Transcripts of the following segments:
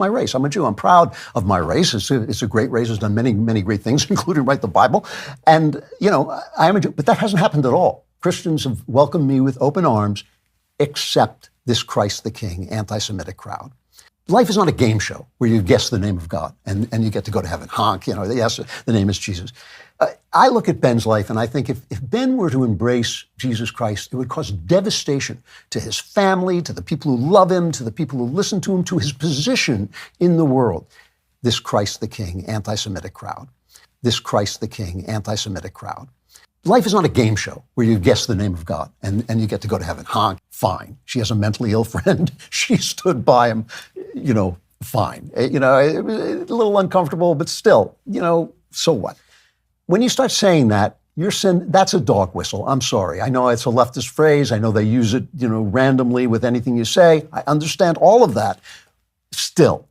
my race. I'm a Jew. I'm proud of my race. It's a great race. It's done many, many great things, including write the Bible. And, I am a Jew. But that hasn't happened at all. Christians have welcomed me with open arms, except this Christ the King anti-Semitic crowd. Life is not a game show where you guess the name of God and you get to go to heaven. Honk, yes, the name is Jesus. I look at Ben's life and I think if Ben were to embrace Jesus Christ, it would cause devastation to his family, to the people who love him, to the people who listen to him, to his position in the world. This Christ the King anti-Semitic crowd. This Christ the King anti-Semitic crowd. Life is not a game show where you guess the name of God and you get to go to heaven. Honk, fine. She has a mentally ill friend. She stood by him, fine. It was a little uncomfortable, but still, so what? When you start saying that, that's a dog whistle. I'm sorry. I know it's a leftist phrase. I know they use it, randomly with anything you say. I understand all of that. Still.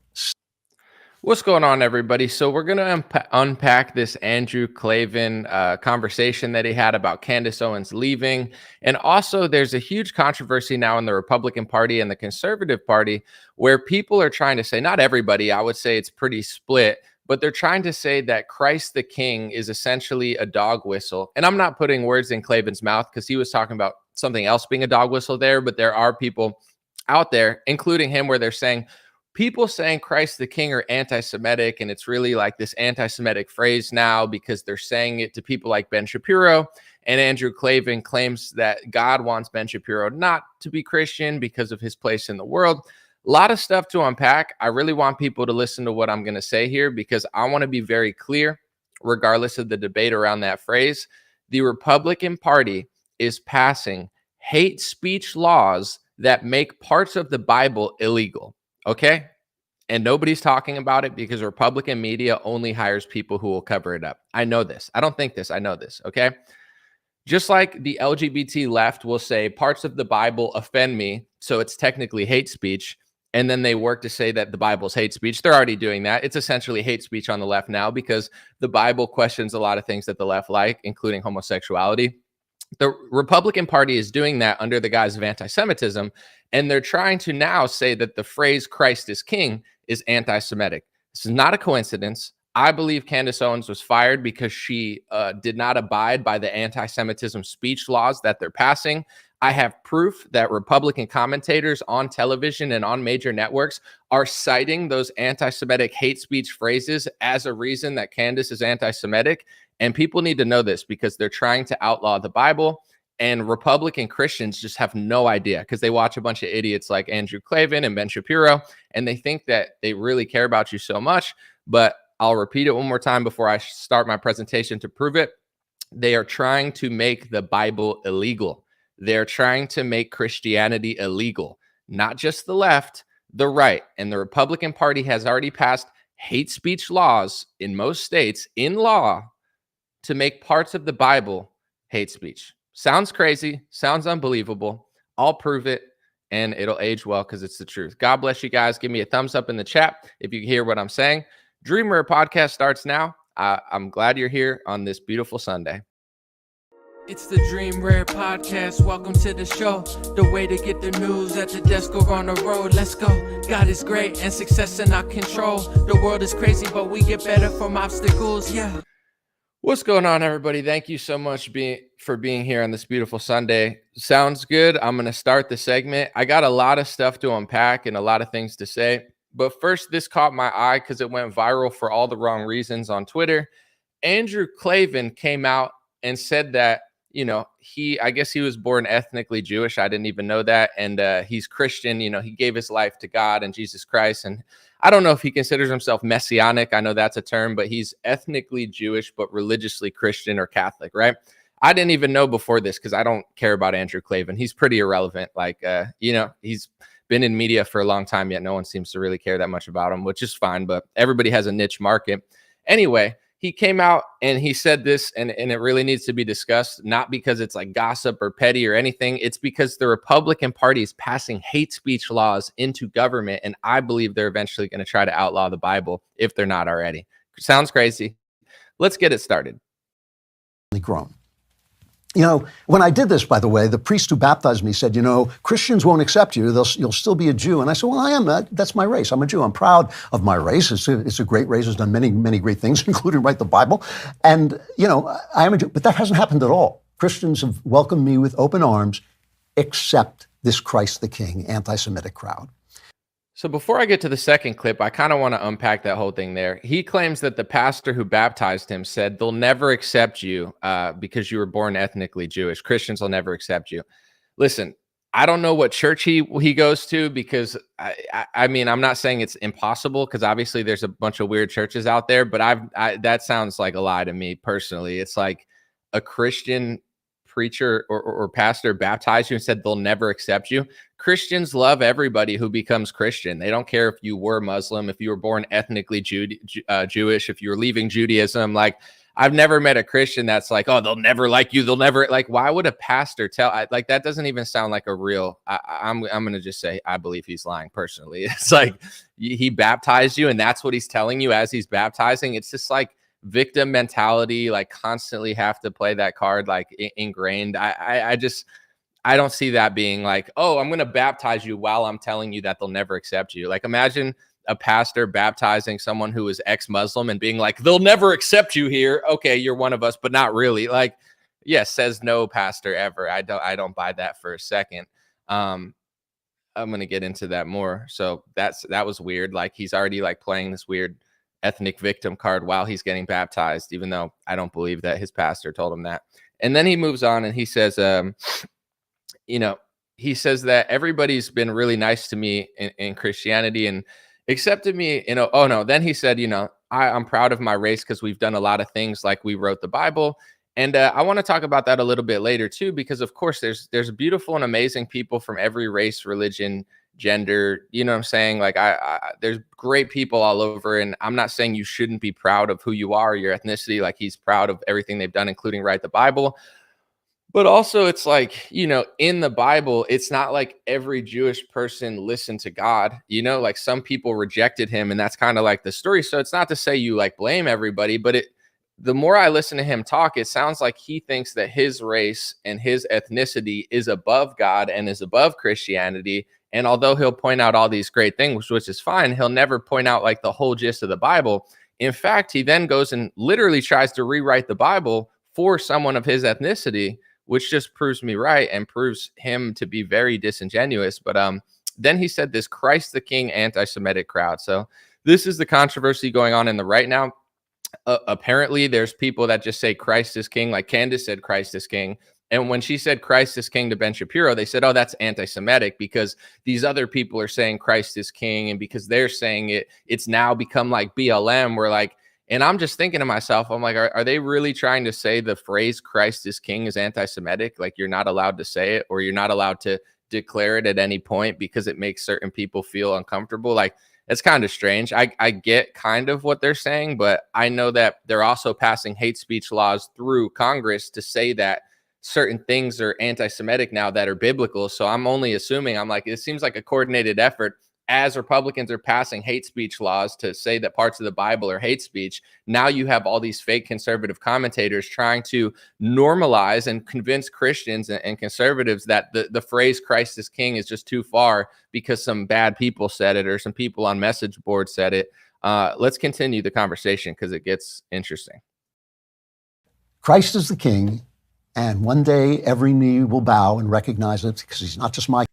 What's going on, everybody? So we're going to unpack this Andrew Klavan conversation that he had about Candace Owens leaving. And also there's a huge controversy now in the Republican Party and the Conservative Party where people are trying to say, not everybody, I would say it's pretty split, but they're trying to say that Christ the King is essentially a dog whistle. And I'm not putting words in Klavan's mouth because he was talking about something else being a dog whistle there, but there are people out there, including him, where they're saying, people saying Christ the King are anti-Semitic, and it's really like this anti-Semitic phrase now because they're saying it to people like Ben Shapiro. And Andrew Klavan claims that God wants Ben Shapiro not to be Christian because of his place in the world. A lot of stuff to unpack. I really want people to listen to what I'm going to say here because I want to be very clear, regardless of the debate around that phrase. The Republican Party is passing hate speech laws that make parts of the Bible illegal. Okay? And nobody's talking about it because Republican media only hires people who will cover it up. I know this. I don't think this. I know this. Okay? Just like the LGBT left will say parts of the Bible offend me, so it's technically hate speech. And then they work to say that the Bible's hate speech. They're already doing that. It's essentially hate speech on the left now because the Bible questions a lot of things that the left like, including homosexuality. The Republican Party is doing that under the guise of anti-Semitism, and they're trying to now say that the phrase Christ is King is anti-Semitic. This is not a coincidence. I believe Candace Owens was fired because she did not abide by the anti-Semitism speech laws that they're passing. I have proof that Republican commentators on television and on major networks are citing those anti-Semitic hate speech phrases as a reason that Candace is anti-Semitic. And people need to know this because they're trying to outlaw the Bible. And Republican Christians just have no idea because they watch a bunch of idiots like Andrew Klavan and Ben Shapiro, and they think that they really care about you so much. But I'll repeat it one more time before I start my presentation to prove it. They are trying to make the Bible illegal. They're trying to make Christianity illegal, not just the left, the right. And the Republican Party has already passed hate speech laws in most states in law to make parts of the Bible hate speech. Sounds crazy, sounds unbelievable. I'll prove it, and it'll age well because it's the truth. God bless you guys. Give me a thumbs up in the chat if you hear what I'm saying. Dreamer podcast starts now. I'm glad you're here on this beautiful Sunday. It's the Dream Rare Podcast. Welcome to the show. The way to get the news at the desk or on the road. Let's go. God is great and success in our control. The world is crazy, but we get better from obstacles. Yeah. What's going on, everybody? Thank you so much for being here on this beautiful Sunday. Sounds good. I'm going to start the segment. I got a lot of stuff to unpack and a lot of things to say. But first, this caught my eye because it went viral for all the wrong reasons on Twitter. Andrew Klavan came out and said that, I guess he was born ethnically Jewish. I didn't even know that. And he's Christian. He gave his life to God and Jesus Christ. And I don't know if he considers himself messianic. I know that's a term, but he's ethnically Jewish, but religiously Christian or Catholic, right? I didn't even know before this because I don't care about Andrew Klavan. He's pretty irrelevant. He's been in media for a long time, yet no one seems to really care that much about him, which is fine, but everybody has a niche market. Anyway, he came out and he said this, and it really needs to be discussed, not because it's like gossip or petty or anything. It's because the Republican Party is passing hate speech laws into government, and I believe they're eventually going to try to outlaw the Bible if they're not already. Sounds crazy. Let's get it started. Grown. When I did this, by the way, the priest who baptized me said, Christians won't accept you. You'll still be a Jew. And I said, well, I am. That's my race. I'm a Jew. I'm proud of my race. It's a great race. It's done many, many great things, including write the Bible. And, I am a Jew. But that hasn't happened at all. Christians have welcomed me with open arms, except this Christ the King anti-Semitic crowd. So before I get to the second clip, I kind of want to unpack that whole thing there. He claims that the pastor who baptized him said, they'll never accept you because you were born ethnically Jewish. Christians will never accept you. Listen, I don't know what church he goes to, because I mean, I'm not saying it's impossible, because obviously there's a bunch of weird churches out there, but that sounds like a lie to me personally. It's like a Christian preacher or pastor baptized you and said they'll never accept you. Christians love everybody who becomes Christian. They don't care if you were Muslim, if you were born ethnically Jewish, if you're leaving Judaism. Like, I've never met a Christian that's like, oh, they'll never like you. They'll never like. Why would a pastor tell? Like, that doesn't even sound like a real. I'm going to just say I believe he's lying personally. It's like he baptized you, and that's what he's telling you as he's baptizing. It's just like victim mentality, like constantly have to play that card, like ingrained. I don't see that being like, oh, I'm going to baptize you while I'm telling you that they'll never accept you. Like, imagine a pastor baptizing someone who is ex-Muslim and being like, they'll never accept you here. Okay, you're one of us, but not really. Like, yes, says no pastor ever. I don't buy that for a second. I'm going to get into that more. So that was weird. Like, he's already like playing this weird ethnic victim card while he's getting baptized, even though I don't believe that his pastor told him that. And then he moves on and he says, he says that everybody's been really nice to me in Christianity and accepted me. Then he said, I'm proud of my race because we've done a lot of things, like we wrote the Bible. And I want to talk about that a little bit later too, because of course there's beautiful and amazing people from every race, religion, gender, you know what I'm saying? Like there's great people all over. And I'm not saying you shouldn't be proud of who you are, your ethnicity. Like, he's proud of everything they've done, including write the Bible. But also it's like, in the Bible, it's not like every Jewish person listened to God, like some people rejected him, and that's kind of like the story. So it's not to say you like blame everybody, but the more I listen to him talk, it sounds like he thinks that his race and his ethnicity is above God and is above Christianity. And although he'll point out all these great things, which is fine, he'll never point out like the whole gist of the Bible. In fact, he then goes and literally tries to rewrite the Bible for someone of his ethnicity, which just proves me right and proves him to be very disingenuous. But then he said this Christ the King anti-Semitic crowd. So this is the controversy going on in the right now. Apparently, there's people that just say Christ is king, like Candace said Christ is king. And when she said Christ is king to Ben Shapiro, they said, oh, that's anti-Semitic because these other people are saying Christ is king. And because they're saying it, it's now become like BLM. We're like, and I'm just thinking to myself, I'm like, are they really trying to say the phrase Christ is king is anti-Semitic? Like, you're not allowed to say it, or you're not allowed to declare it at any point because it makes certain people feel uncomfortable. Like, it's kind of strange. I get kind of what they're saying, but I know that they're also passing hate speech laws through Congress to say that certain things are anti-Semitic now that are biblical. So I'm only assuming, I'm like, it seems like a coordinated effort as Republicans are passing hate speech laws to say that parts of the Bible are hate speech. Now you have all these fake conservative commentators trying to normalize and convince Christians and conservatives that the phrase Christ is king is just too far because some bad people said it or some people on message boards said it. Let's continue the conversation because it gets interesting. Christ is the king, and one day every knee will bow and recognize it because he's not just my.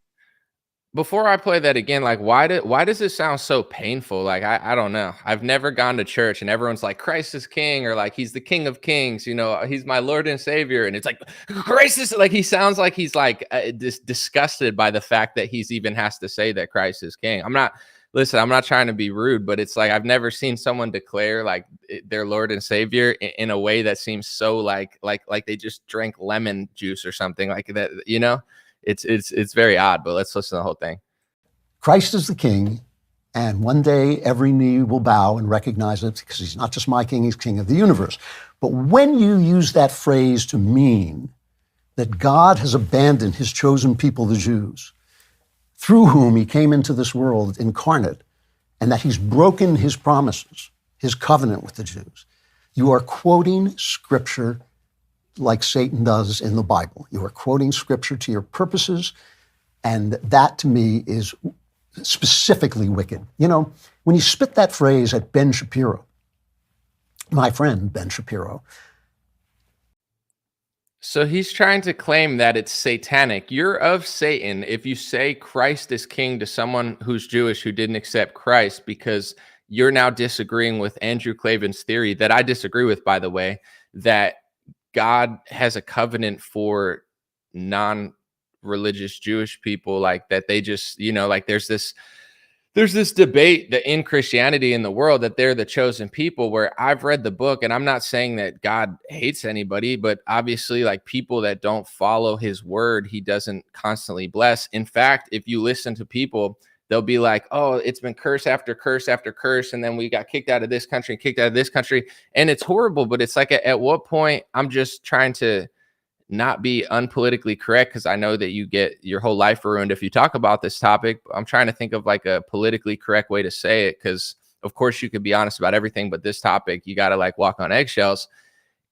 Before I play that again, like, why does it sound so painful? Like, I don't know. I've never gone to church and everyone's like, Christ is king, or like, he's the King of Kings, he's my Lord and Savior. And it's like, Christ is, like, he sounds like he's like disgusted by the fact that he's even has to say that Christ is king. I'm not trying to be rude, but it's like, I've never seen someone declare like their Lord and Savior in a way that seems so like they just drank lemon juice or something like that, It's very odd, but let's listen to the whole thing. Christ is the king, and one day every knee will bow and recognize it because he's not just my king, he's king of the universe. But when you use that phrase to mean that God has abandoned his chosen people, the Jews, through whom he came into this world incarnate, and that he's broken his promises, his covenant with the Jews, you are quoting scripture like Satan does in the Bible. You are quoting scripture to your purposes, and that to me is specifically wicked. You know, when you spit that phrase at Ben Shapiro, my friend Ben Shapiro. So he's trying to claim that it's satanic. You're of Satan if you say Christ is king to someone who's Jewish who didn't accept Christ, because you're now disagreeing with Andrew Klavan's theory that I disagree with, by the way, that God has a covenant for non-religious Jewish people, like that they just, like there's this debate that in Christianity in the world that they're the chosen people, where I've read the book, and I'm not saying that God hates anybody, but obviously like people that don't follow his word, he doesn't constantly bless. In fact, if you listen to people, they'll be like, oh, it's been curse after curse after curse. And then we got kicked out of this country and kicked out of this country. And it's horrible, but it's like, at what point, I'm just trying to not be unpolitically correct, because I know that you get your whole life ruined if you talk about this topic. I'm trying to think of like a politically correct way to say it, because of course you could be honest about everything, but this topic, you got to like walk on eggshells.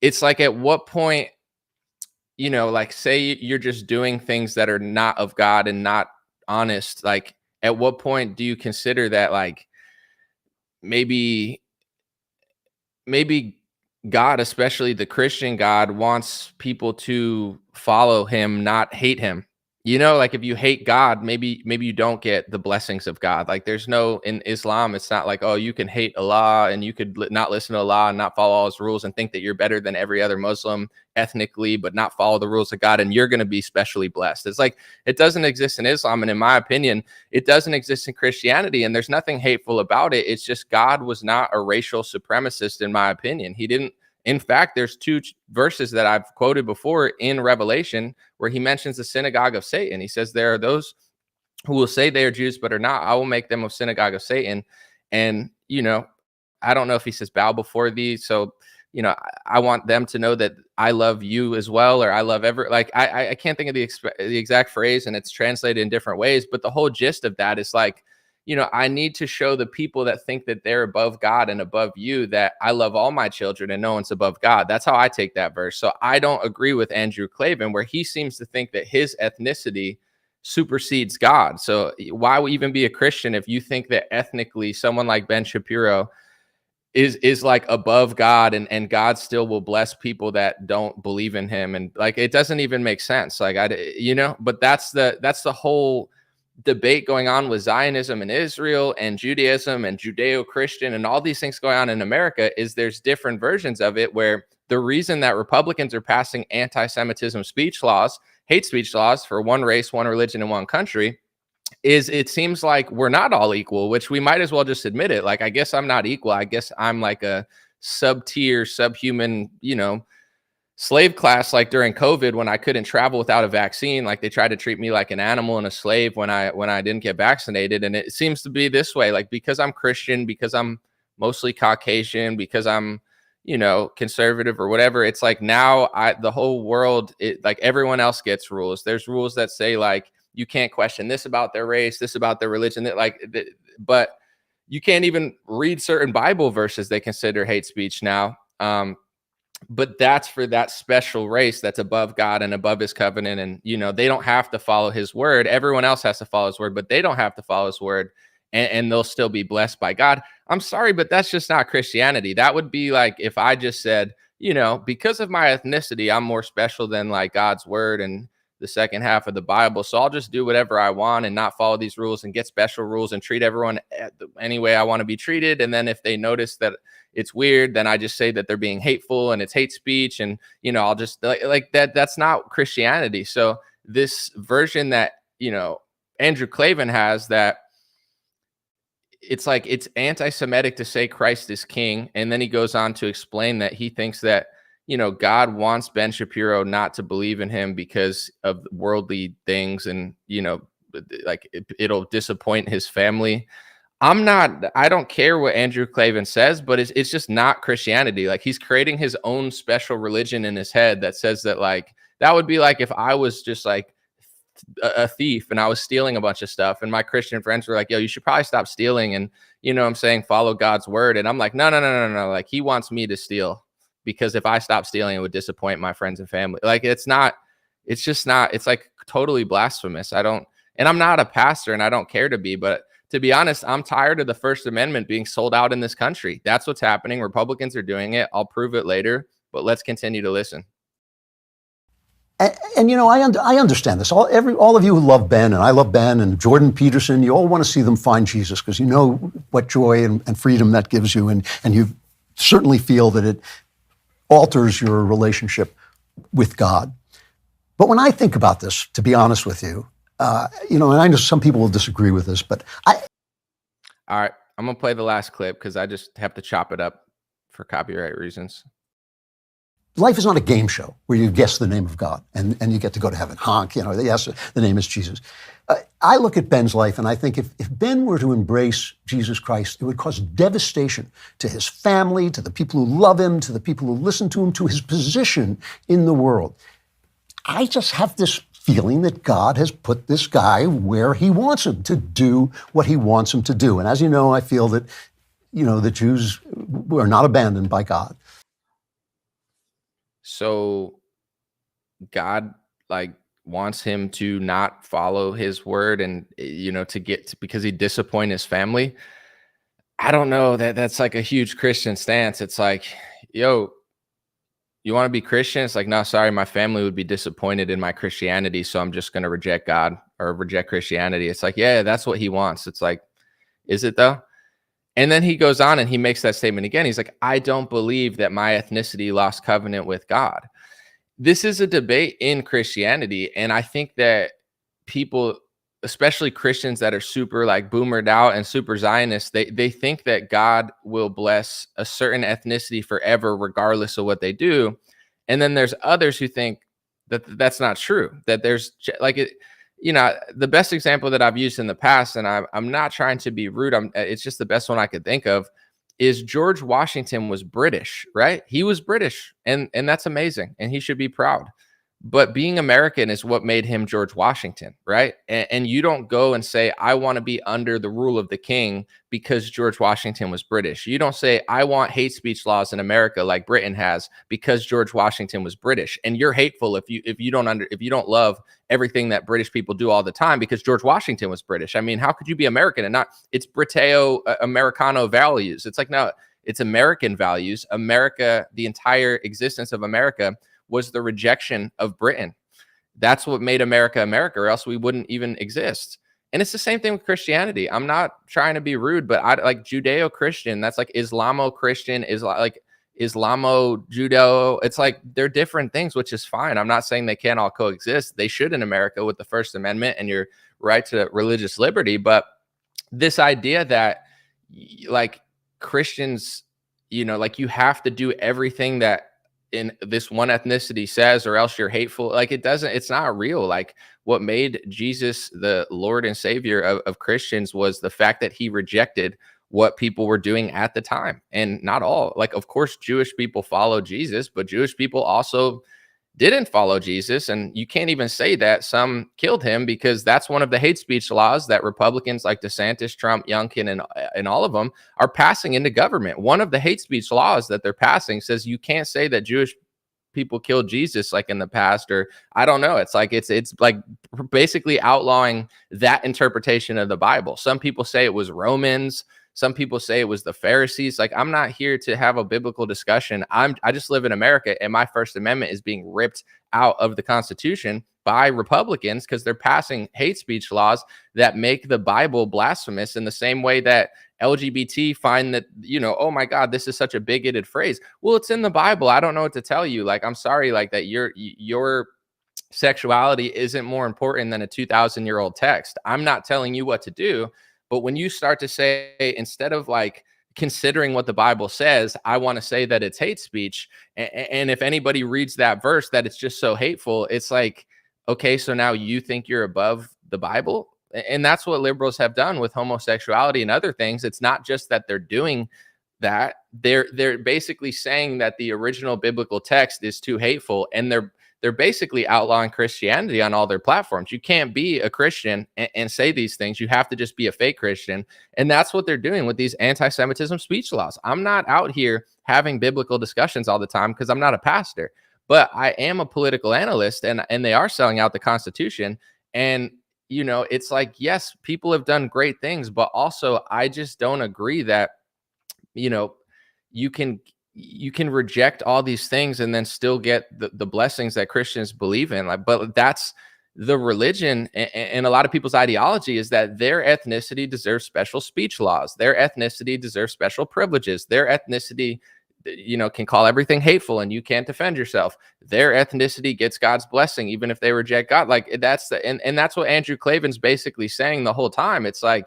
It's like, at what point, like say you're just doing things that are not of God and not honest, like at what point do you consider that like maybe God, especially the Christian God, wants people to follow him, not hate him? Like if you hate God, maybe you don't get the blessings of God. Like there's no, in Islam, it's not like, oh, you can hate Allah and you could not listen to Allah and not follow all his rules and think that you're better than every other Muslim ethnically, but not follow the rules of God, and you're going to be specially blessed. It's like, it doesn't exist in Islam. And in my opinion, it doesn't exist in Christianity. And there's nothing hateful about it. It's just God was not a racial supremacist, in my opinion. He didn't. In fact, there's two verses that I've quoted before in Revelation where he mentions the synagogue of Satan. He says, there are those who will say they are Jews but are not. I will make them a synagogue of Satan. And, I don't know if he says bow before thee. So, I want them to know that I love you as well, or I love I can't think of the exact phrase, and it's translated in different ways. But the whole gist of that is like, I need to show the people that think that they're above God and above you that I love all my children and no one's above God. That's how I take that verse. So I don't agree with Andrew Klavan, where he seems to think that his ethnicity supersedes God. So why would even be a Christian if you think that ethnically someone like Ben Shapiro is like above God, and God still will bless people that don't believe in him? And like, it doesn't even make sense. Like but that's the whole debate going on with Zionism and Israel and Judaism and Judeo-Christian and all these things going on in America, is there's different versions of it, where the reason that Republicans are passing anti-Semitism speech laws, hate speech laws for one race, one religion, and one country, is it seems like we're not all equal, which we might as well just admit it. Like, I guess I'm not equal. I guess I'm like a sub-tier, subhuman, slave class, like during COVID when I couldn't travel without a vaccine. Like they tried to treat me like an animal and a slave when I didn't get vaccinated. And it seems to be this way, like because I'm Christian, because I'm mostly Caucasian, because I'm conservative or whatever. It's like now the whole world, like everyone else gets rules. There's rules that say like you can't question this about their race, this about their religion, but you can't even read certain Bible verses they consider hate speech now. But that's for that special race that's above God and above his covenant. And, they don't have to follow his word. Everyone else has to follow his word, but they don't have to follow his word, and they'll still be blessed by God. I'm sorry, but that's just not Christianity. That would be like if I just said, because of my ethnicity, I'm more special than like God's word and the second half of the Bible. So I'll just do whatever I want and not follow these rules and get special rules and treat everyone any way I want to be treated. And then if they notice that it's weird, then I just say that they're being hateful and it's hate speech. And, I'll just like that. That's not Christianity. So this version that, Andrew Klavan has, that it's like it's anti-Semitic to say Christ is king. And then he goes on to explain that he thinks that, God wants Ben Shapiro not to believe in him because of worldly things, and, like it'll disappoint his family. I don't care what Andrew Klavan says, but it's just not Christianity. Like he's creating his own special religion in his head that says that, like, that would be like if I was just like a thief and I was stealing a bunch of stuff, and my Christian friends were like, yo, you should probably stop stealing. And, I'm saying, follow God's word. And I'm like, no. Like he wants me to steal. because if I stop stealing, it would disappoint my friends and family. Like, it's just not, it's like totally blasphemous. And I'm not a pastor and I don't care to be, but to be honest, I'm tired of the First Amendment being sold out in this country. That's what's happening. Republicans are doing it. I'll prove it later, but let's continue to listen. And I understand this. All of you who love Ben, and I love Ben, and Jordan Peterson, you all want to see them find Jesus because you know what joy and freedom that gives you, and you certainly feel that it alters your relationship with God. But when I think about this, to be honest with you, and I know some people will disagree with this, but all right, I'm gonna play the last clip because I just have to chop it up for copyright reasons. Life is not a game show where you guess the name of God and you get to go to heaven. Honk, yes, the name is Jesus. I look at Ben's life and I think if Ben were to embrace Jesus Christ, it would cause devastation to his family, to the people who love him, to the people who listen to him, to his position in the world. I just have this feeling that God has put this guy where he wants him to do what he wants him to do. And as you know, I feel that, the Jews were not abandoned by God. So God wants him to not follow his word and, because he disappoint his family. I don't know that's like a huge Christian stance. It's like, yo, you want to be Christian? It's like, no, sorry, my family would be disappointed in my Christianity. So I'm just going to reject God or reject Christianity. It's like, yeah, that's what he wants. It's like, is it though? And then he goes on and he makes that statement again. He's like, I don't believe that my ethnicity lost covenant with God. This is a debate in Christianity. And I think that people, especially Christians that are super boomered out and super Zionist, they think that God will bless a certain ethnicity forever, regardless of what they do. And then there's others who think that that's not true, that there's the best example that I've used in the past, and I'm not trying to be rude, it's just the best one I could think of, is George Washington was British, right? He was British, and that's amazing, and he should be proud. But being American is what made him George Washington, right? And you don't go and say, I want to be under the rule of the king because George Washington was British. You don't say, I want hate speech laws in America like Britain has because George Washington was British. And you're hateful if you don't love everything that British people do all the time because George Washington was British. I mean, how could you be American and not? It's Briteo Americano values. It's like, no, it's American values. America, the entire existence of America was the rejection of Britain. That's what made America America, or else we wouldn't even exist. And it's the same thing with Christianity. I'm not trying to be rude, but I like Judeo-Christian. That's like Islamo-Christian, is like Islamo-Judo. It's like they're different things, which is fine. I'm not saying they can't all coexist. They should in America with the First Amendment and your right to religious liberty. But this idea that Christians, you have to do everything that in this one ethnicity says, or else you're hateful. It's not real. What made Jesus the Lord and Savior of Christians was the fact that he rejected what people were doing at the time. And not all, of course, Jewish people followed Jesus, but Jewish people also didn't follow Jesus. And you can't even say that some killed him, because that's one of the hate speech laws that Republicans like DeSantis, Trump, Youngkin, and all of them are passing into government. One of the hate speech laws that they're passing says you can't say that Jewish people killed Jesus in the past, or I don't know. It's like basically outlawing that interpretation of the Bible. Some people say it was Romans. Some people say it was the Pharisees. I'm not here to have a biblical discussion. I just live in America, and my First Amendment is being ripped out of the Constitution by Republicans because they're passing hate speech laws that make the Bible blasphemous, in the same way that LGBT find that, oh my God, this is such a bigoted phrase. Well, it's in the Bible. I don't know what to tell you. I'm sorry, that your sexuality isn't more important than a 2,000-year-old text. I'm not telling you what to do. But when you start to say, instead of considering what the Bible says, I want to say that it's hate speech. And if anybody reads that verse, that it's just so hateful, it's like, okay, so now you think you're above the Bible? And that's what liberals have done with homosexuality and other things. It's not just that they're doing that. They're basically saying that the original biblical text is too hateful, and they're they're basically outlawing Christianity on all their platforms. You can't be a Christian and say these things. You have to just be a fake Christian. And that's what they're doing with these anti-Semitism speech laws. I'm not out here having biblical discussions all the time because I'm not a pastor, but I am a political analyst, and they are selling out the Constitution. And, it's like, yes, people have done great things, but also I just don't agree that, you can reject all these things and then still get the blessings that Christians believe in. But that's the religion, and a lot of people's ideology is that their ethnicity deserves special speech laws. Their ethnicity deserves special privileges. Their ethnicity, can call everything hateful and you can't defend yourself. Their ethnicity gets God's blessing, even if they reject God. Like that's and that's what Andrew Klavan's basically saying the whole time. It's like,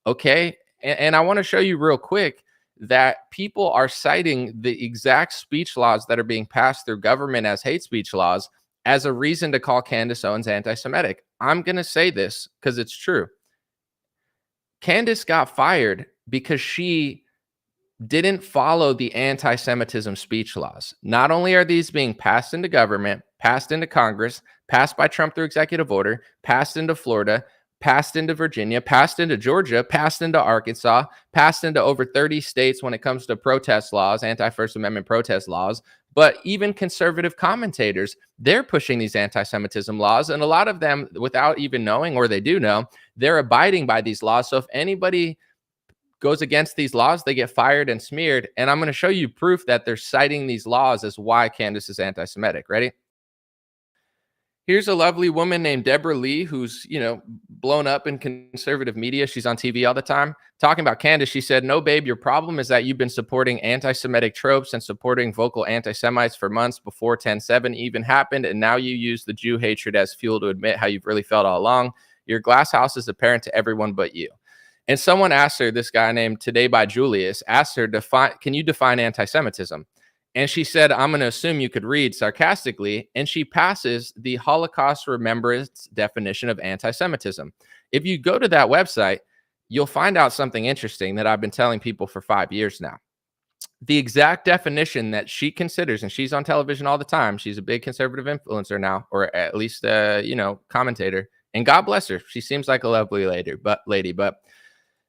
okay. And I want to show you real quick that people are citing the exact speech laws that are being passed through government as hate speech laws as a reason to call Candace Owens anti-Semitic. I'm going to say this because it's true. Candace got fired because she didn't follow the anti-Semitism speech laws. Not only are these being passed into government, passed into Congress, passed by Trump through executive order, passed into Florida, passed into Virginia, passed into Georgia, passed into Arkansas, passed into over 30 states when it comes to protest laws, anti-First Amendment protest laws. But even conservative commentators, they're pushing these anti-Semitism laws. And a lot of them, without even knowing, or they do know, they're abiding by these laws. So if anybody goes against these laws, they get fired and smeared. And I'm going to show you proof that they're citing these laws as why Candace is anti-Semitic. Ready? Here's a lovely woman named Deborah Lee, who's, blown up in conservative media. She's on TV all the time talking about Candace. She said, "No, babe, your problem is that you've been supporting anti-Semitic tropes and supporting vocal anti-Semites for months before 10/7 even happened. And now you use the Jew hatred as fuel to admit how you've really felt all along. Your glass house is apparent to everyone but you." And someone asked her, this guy named Today by Julius, asked her, can you define anti-Semitism? And she said, "I'm going to assume you could read," sarcastically, and she passes the Holocaust remembrance definition of anti-Semitism. If you go to that website, you'll find out something interesting that I've been telling people for 5 years now. The exact definition that she considers, and she's on television all the time. She's a big conservative influencer now, or at least, commentator. And God bless her. She seems like a lovely lady, but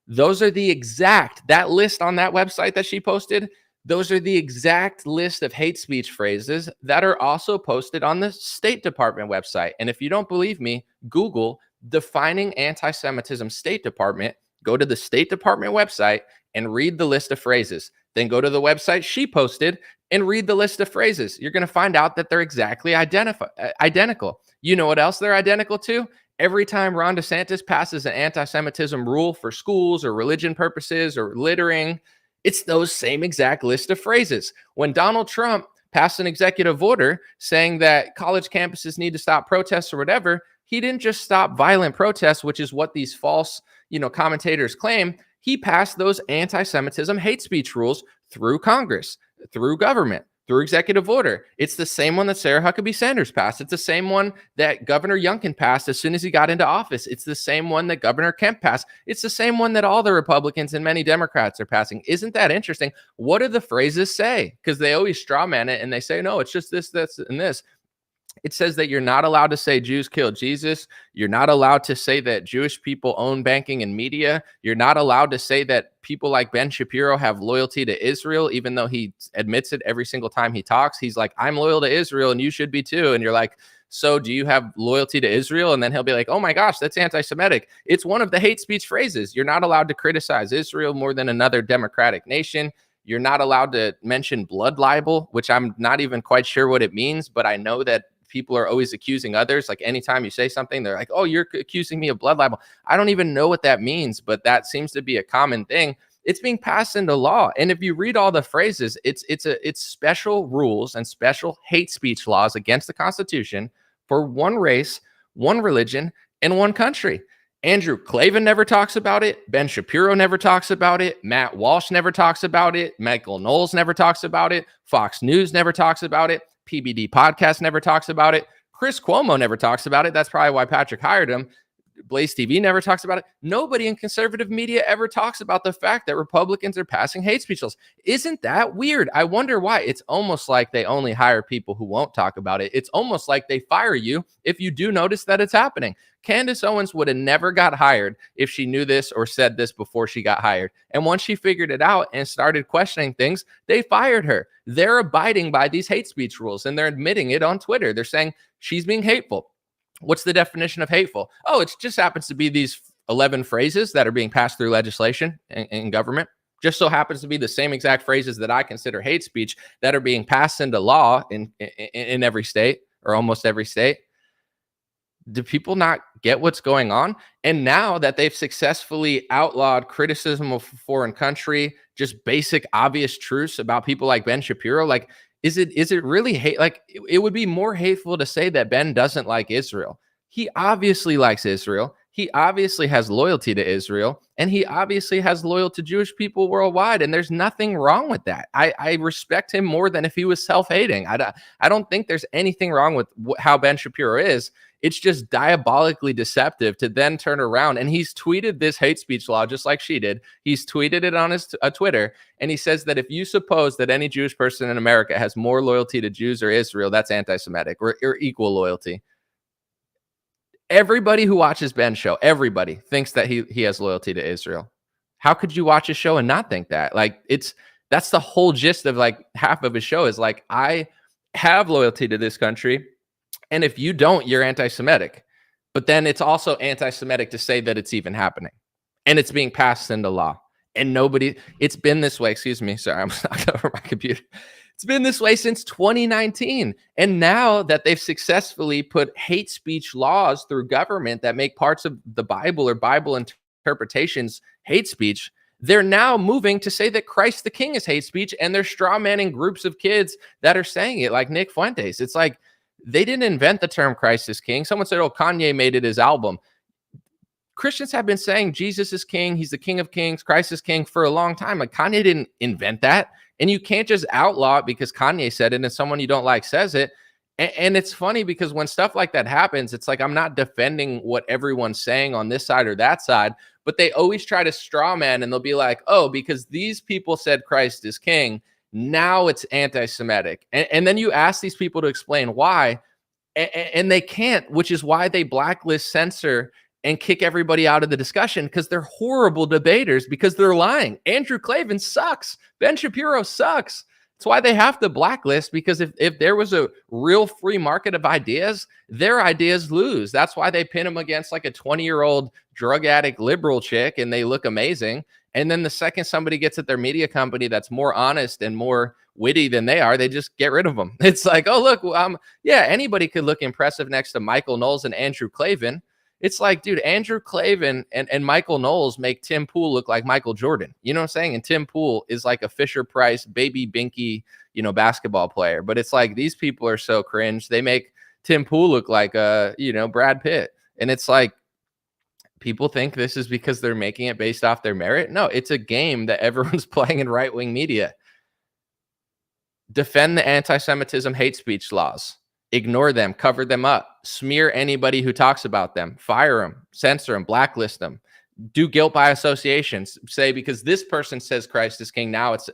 those are that list on that website that she posted. Those are the exact list of hate speech phrases that are also posted on the State Department website. And if you don't believe me, Google defining anti-Semitism State Department, go to the State Department website and read the list of phrases. Then go to the website she posted and read the list of phrases. You're going to find out that they're exactly identical. You know what else they're identical to? Every time Ron DeSantis passes an anti-Semitism rule for schools or religion purposes or littering, it's those same exact list of phrases. When Donald Trump passed an executive order saying that college campuses need to stop protests or whatever, he didn't just stop violent protests, which is what these false, commentators claim. He passed those anti-Semitism hate speech rules through Congress, through government, through executive order. It's the same one that Sarah Huckabee Sanders passed. It's the same one that Governor Youngkin passed as soon as he got into office. It's the same one that Governor Kemp passed. It's the same one that all the Republicans and many Democrats are passing. Isn't that interesting? What do the phrases say? Because they always straw man it and they say, no, it's just this, this, and this. It says that you're not allowed to say Jews killed Jesus. You're not allowed to say that Jewish people own banking and media. You're not allowed to say that people like Ben Shapiro have loyalty to Israel, even though he admits it every single time he talks. He's like, "I'm loyal to Israel and you should be too." And you're like, "So do you have loyalty to Israel?" And then he'll be like, "Oh my gosh, that's anti-Semitic." It's one of the hate speech phrases. You're not allowed to criticize Israel more than another democratic nation. You're not allowed to mention blood libel, which I'm not even quite sure what it means, but I know that people are always accusing others. Like anytime you say something, they're like, "Oh, you're accusing me of blood libel." I don't even know what that means, but that seems to be a common thing. It's being passed into law. And if you read all the phrases, it's special rules and special hate speech laws against the Constitution for one race, one religion, and one country. Andrew Claven never talks about it. Ben Shapiro never talks about it. Matt Walsh never talks about it. Michael Knowles never talks about it. Fox News never talks about it. PBD Podcast never talks about it. Chris Cuomo never talks about it. That's probably why Patrick hired him. Blaze TV never talks about it. Nobody in conservative media ever talks about the fact that Republicans are passing hate speech laws. Isn't that weird? I wonder why. It's almost like they only hire people who won't talk about it. It's almost like they fire you if you do notice that it's happening. Candace Owens would have never got hired if she knew this or said this before she got hired. And once she figured it out and started questioning things, they fired her. They're abiding by these hate speech rules, and they're admitting it on Twitter. They're saying she's being hateful. What's the definition of hateful? Oh, it just happens to be these 11 phrases that are being passed through legislation in government. Just so happens to be the same exact phrases that I consider hate speech that are being passed into law in every state, or almost every state. Do people not get what's going on? And now that they've successfully outlawed criticism of a foreign country, just basic obvious truths about people like Ben Shapiro, like, is it really hate? Like, it would be more hateful to say that Ben doesn't like Israel. He obviously likes Israel. He obviously has loyalty to Israel, and he obviously has loyalty to Jewish people worldwide. And there's nothing wrong with that. I respect him more than if he was self-hating. I don't think there's anything wrong with how Ben Shapiro is. It's just diabolically deceptive to then turn around, and he's tweeted this hate speech law just like she did. He's tweeted it on his Twitter, and he says that if you suppose that any Jewish person in America has more loyalty to Jews or Israel, that's anti-Semitic or equal loyalty. Everybody who watches Ben's show, everybody thinks that he has loyalty to Israel. How could you watch his show and not think that? Like, that's the whole gist of like half of his show is like, I have loyalty to this country, and if you don't, you're anti-Semitic. But then it's also anti-Semitic to say that it's even happening, and it's being passed into law. And it's been this way. Excuse me. Sorry, I'm knocked over my computer. It's been this way since 2019. And now that they've successfully put hate speech laws through government that make parts of the Bible or Bible interpretations hate speech, they're now moving to say that Christ the King is hate speech, and they're straw manning groups of kids that are saying it, like Nick Fuentes. It's like, they didn't invent the term Christ is King. Someone said, oh, Kanye made it his album. Christians have been saying Jesus is King. He's the King of Kings. Christ is King for a long time. Like, Kanye didn't invent that. And you can't just outlaw it because Kanye said it and someone you don't like says it. And it's funny because when stuff like that happens, it's like, I'm not defending what everyone's saying on this side or that side, but they always try to straw man, and they'll be like, oh, because these people said Christ is King, now it's anti-Semitic. And then you ask these people to explain why, and they can't, which is why they blacklist, censor, and kick everybody out of the discussion, because they're horrible debaters, because they're lying. Andrew Klavan sucks. Ben Shapiro sucks. That's why they have to blacklist, because if there was a real free market of ideas, their ideas lose. That's why they pin them against like a 20-year-old drug addict liberal chick, and they look amazing. And then the second somebody gets at their media company that's more honest and more witty than they are, they just get rid of them. It's like, oh, look, yeah, anybody could look impressive next to Michael Knowles and Andrew Klavan. It's like, dude, Andrew Klavan and Michael Knowles make Tim Pool look like Michael Jordan. You know what I'm saying? And Tim Pool is like a Fisher-Price, baby binky, basketball player. But it's like, these people are so cringe. They make Tim Pool look like, Brad Pitt. And it's like, people think this is because they're making it based off their merit. No, it's a game that everyone's playing in right-wing media. Defend the anti-Semitism hate speech laws. Ignore them, cover them up, smear anybody who talks about them, fire them, censor them, blacklist them, do guilt by association. Say, because this person says Christ is King, now it's,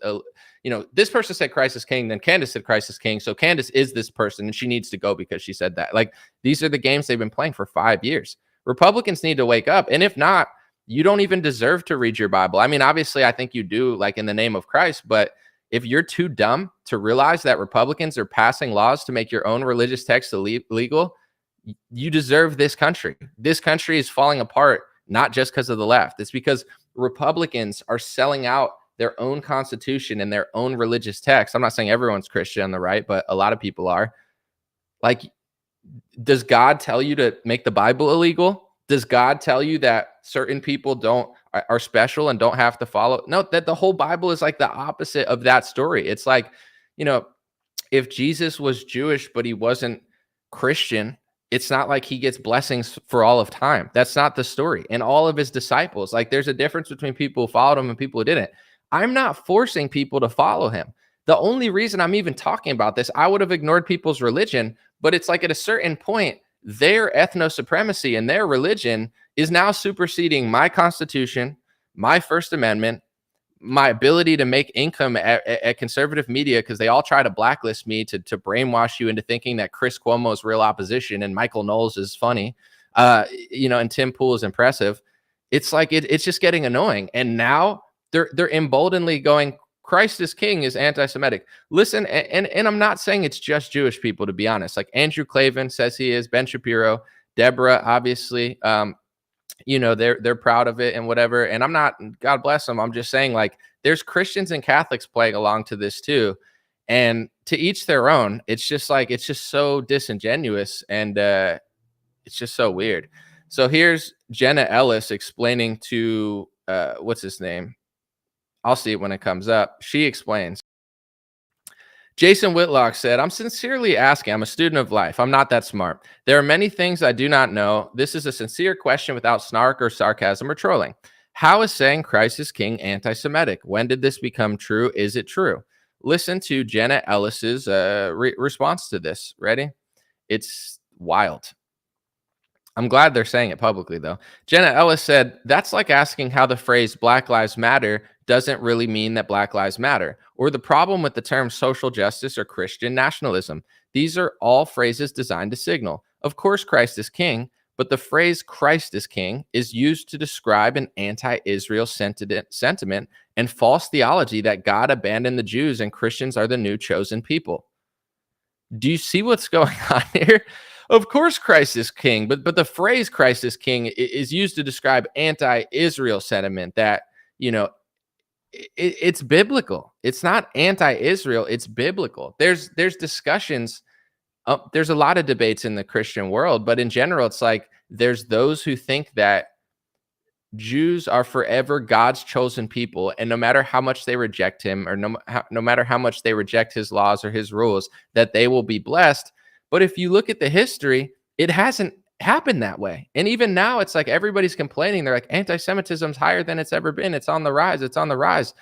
this person said Christ is King, then Candace said Christ is King, so Candace is this person, and she needs to go because she said that. Like, these are the games they've been playing for 5 years. Republicans need to wake up, and if not, you don't even deserve to read your Bible. I mean, obviously, I think you do, like, in the name of Christ, but if you're too dumb to realize that Republicans are passing laws to make your own religious texts illegal, you deserve this country. This country is falling apart, not just because of the left. It's because Republicans are selling out their own constitution and their own religious texts. I'm not saying everyone's Christian on the right, but a lot of people are. Like, does God tell you to make the Bible illegal? Does God tell you that certain people are special and don't have to follow? No, that the whole Bible is like the opposite of that story. It's like, if Jesus was Jewish, but he wasn't Christian, it's not like he gets blessings for all of time. That's not the story. And all of his disciples, like, there's a difference between people who followed him and people who didn't. I'm not forcing people to follow him. The only reason I'm even talking about this, I would have ignored people's religion, but it's like at a certain point, their ethno-supremacy and their religion is now superseding my Constitution, my First Amendment, my ability to make income at conservative media, because they all try to blacklist me to brainwash you into thinking that Chris Cuomo is real opposition and Michael Knowles is funny, and Tim Pool is impressive. It's like it's just getting annoying. And now they're emboldenedly going, Christ is king is anti-Semitic. Listen, and I'm not saying it's just Jewish people, to be honest. Like Andrew Klavan says he is, Ben Shapiro, Deborah, obviously. They're proud of it and whatever. And I'm not, God bless them. I'm just saying, like, there's Christians and Catholics playing along to this too. And to each their own. It's just so disingenuous, and it's just so weird. So here's Jenna Ellis explaining to, what's his name? I'll see it when it comes up. She explains. Jason Whitlock said, I'm sincerely asking. I'm a student of life. I'm not that smart. There are many things I do not know. This is a sincere question without snark or sarcasm or trolling. How is saying Christ is king anti-Semitic? When did this become true? Is it true? Listen to Jenna Ellis's response to this. Ready? It's wild. I'm glad they're saying it publicly, though. Jenna Ellis said, that's like asking how the phrase Black Lives Matter doesn't really mean that Black Lives Matter, or the problem with the term social justice or Christian nationalism. These are all phrases designed to signal, of course, Christ is king, but the phrase Christ is king is used to describe an anti-Israel sentiment and false theology that God abandoned the Jews and Christians are the new chosen people. Do you see what's going on here? Of course, Christ is king, but the phrase Christ is king is used to describe anti-Israel sentiment that, it's biblical. It's not anti-Israel. It's biblical. There's discussions. There's a lot of debates in the Christian world, but in general, it's like there's those who think that Jews are forever God's chosen people, and no matter how much they reject him, or no matter how much they reject his laws or his rules, that they will be blessed. But if you look at the history, it hasn't happened that way. And even now, it's like everybody's complaining. They're like, anti-Semitism's higher than it's ever been. It's on the rise. It's on the rise.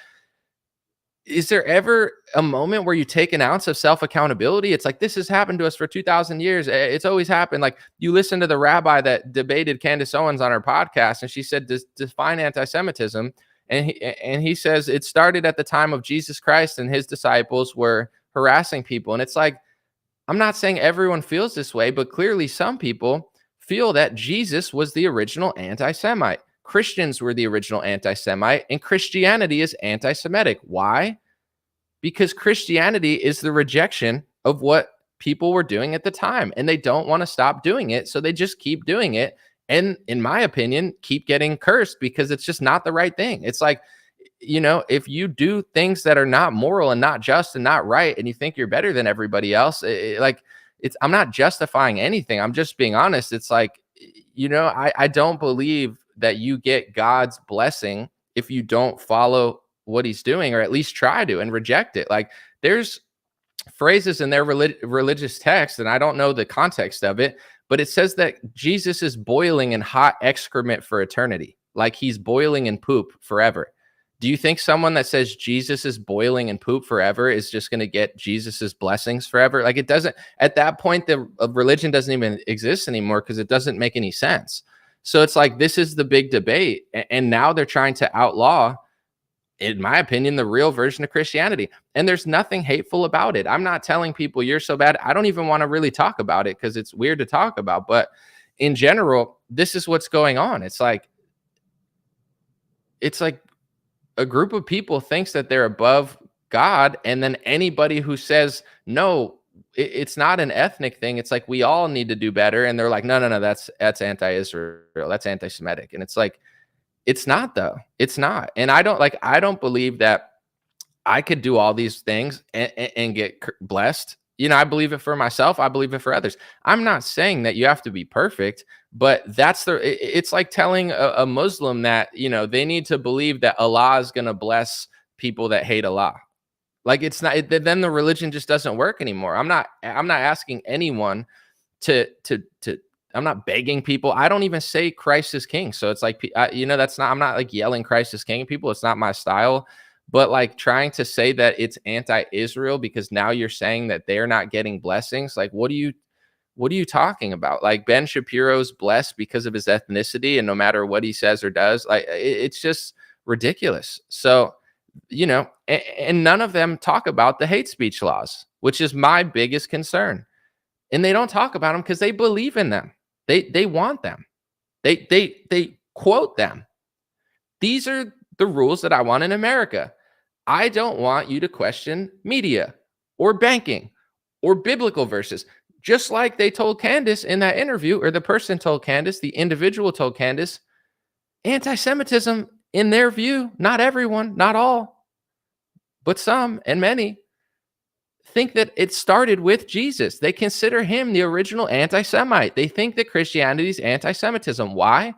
Is there ever a moment where you take an ounce of self-accountability? It's like, this has happened to us for 2,000 years. It's always happened. Like, you listen to the rabbi that debated Candace Owens on her podcast, and she said, define anti-Semitism. And he says it started at the time of Jesus Christ, and his disciples were harassing people. And it's like, I'm not saying everyone feels this way, but clearly some people feel that Jesus was the original anti-Semite. Christians were the original anti-Semite, and Christianity is anti-Semitic. Why? Because Christianity is the rejection of what people were doing at the time, and they don't want to stop doing it, so they just keep doing it, and in my opinion, keep getting cursed because it's just not the right thing. It's like, if you do things that are not moral and not just and not right, and you think you're better than everybody else, I'm not justifying anything. I'm just being honest. It's like, I don't believe that you get God's blessing if you don't follow what he's doing, or at least try to, and reject it. Like, there's phrases in their religious text, and I don't know the context of it, but it says that Jesus is boiling in hot excrement for eternity. Like, he's boiling in poop forever. Do you think someone that says Jesus is boiling in poop forever is just going to get Jesus's blessings forever? Like, it doesn't, at that point, the religion doesn't even exist anymore, because it doesn't make any sense. So it's like, this is the big debate. And now they're trying to outlaw, in my opinion, the real version of Christianity. And there's nothing hateful about it. I'm not telling people you're so bad. I don't even want to really talk about it because it's weird to talk about. But in general, this is what's going on. It's like a group of people thinks that they're above God, and then anybody who says, no, it's not an ethnic thing, it's like, we all need to do better, and they're like, no, that's anti-Israel, that's anti-Semitic. And it's like, it's not, though. It's not. And I don't believe that I could do all these things and get blessed. I believe it for myself. I believe it for others. I'm not saying that you have to be perfect, but it's like telling a Muslim that, they need to believe that Allah is going to bless people that hate Allah. Like, it's not, then the religion just doesn't work anymore. I'm not asking anyone I'm not begging people. I don't even say Christ is king. So it's like, I'm not like yelling Christ is king at people. It's not my style. But like, trying to say that it's anti-Israel because now you're saying that they're not getting blessings. Like, what are you what are you talking about? Like, Ben Shapiro's blessed because of his ethnicity, and no matter what he says or does, like, it's just ridiculous. So, and none of them talk about the hate speech laws, which is my biggest concern. And they don't talk about them because they believe in them. They want them. They quote them. These are the rules that I want in America. I don't want you to question media or banking or biblical verses. Just like they told Candace in that interview, or the person told Candace, the individual told Candace, anti-Semitism, in their view, not everyone, not all, but some and many, think that it started with Jesus. They consider him the original anti-Semite. They think that Christianity is anti-Semitism. Why?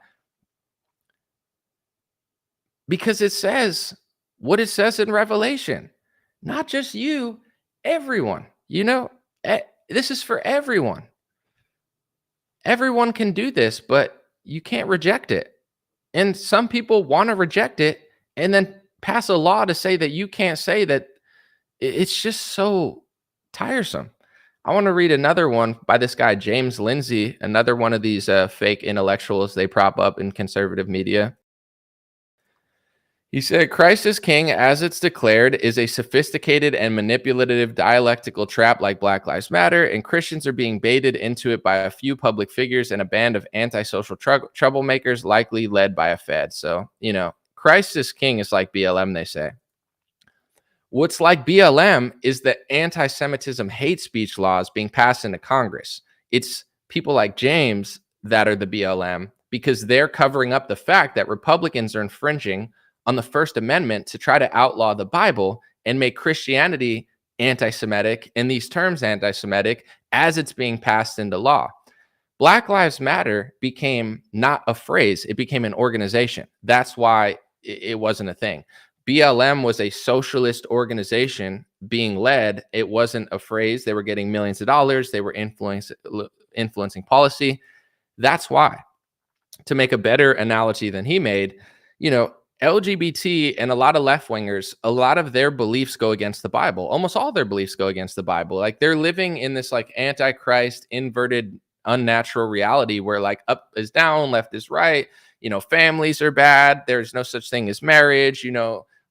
Because it says what it says in Revelation. Not just you, everyone. This is for everyone. Everyone can do this, but you can't reject it. And some people want to reject it and then pass a law to say that you can't say that. It's just so tiresome. I want to read another one by this guy, James Lindsay, another one of these fake intellectuals they prop up in conservative media. He said, Christ is king, as it's declared, is a sophisticated and manipulative dialectical trap like Black Lives Matter, and Christians are being baited into it by a few public figures and a band of antisocial troublemakers, likely led by a Fed. So, Christ is king is like BLM, they say. What's like BLM is the anti-Semitism hate speech laws being passed into Congress. It's people like James that are the BLM because they're covering up the fact that Republicans are infringing on the First Amendment to try to outlaw the Bible and make Christianity anti-Semitic and these terms anti-Semitic as it's being passed into law. Black Lives Matter became not a phrase, it became an organization. That's why it wasn't a thing. BLM was a socialist organization being led. It wasn't a phrase. They were getting millions of dollars. They were influencing policy. That's why. To make a better analogy than he made, LGBT and a lot of left-wingers, a lot of their beliefs go against the Bible. Almost all their beliefs go against the Bible. Like, they're living in this like antichrist, inverted, unnatural reality where like up is down, left is right. Families are bad. There's no such thing as marriage.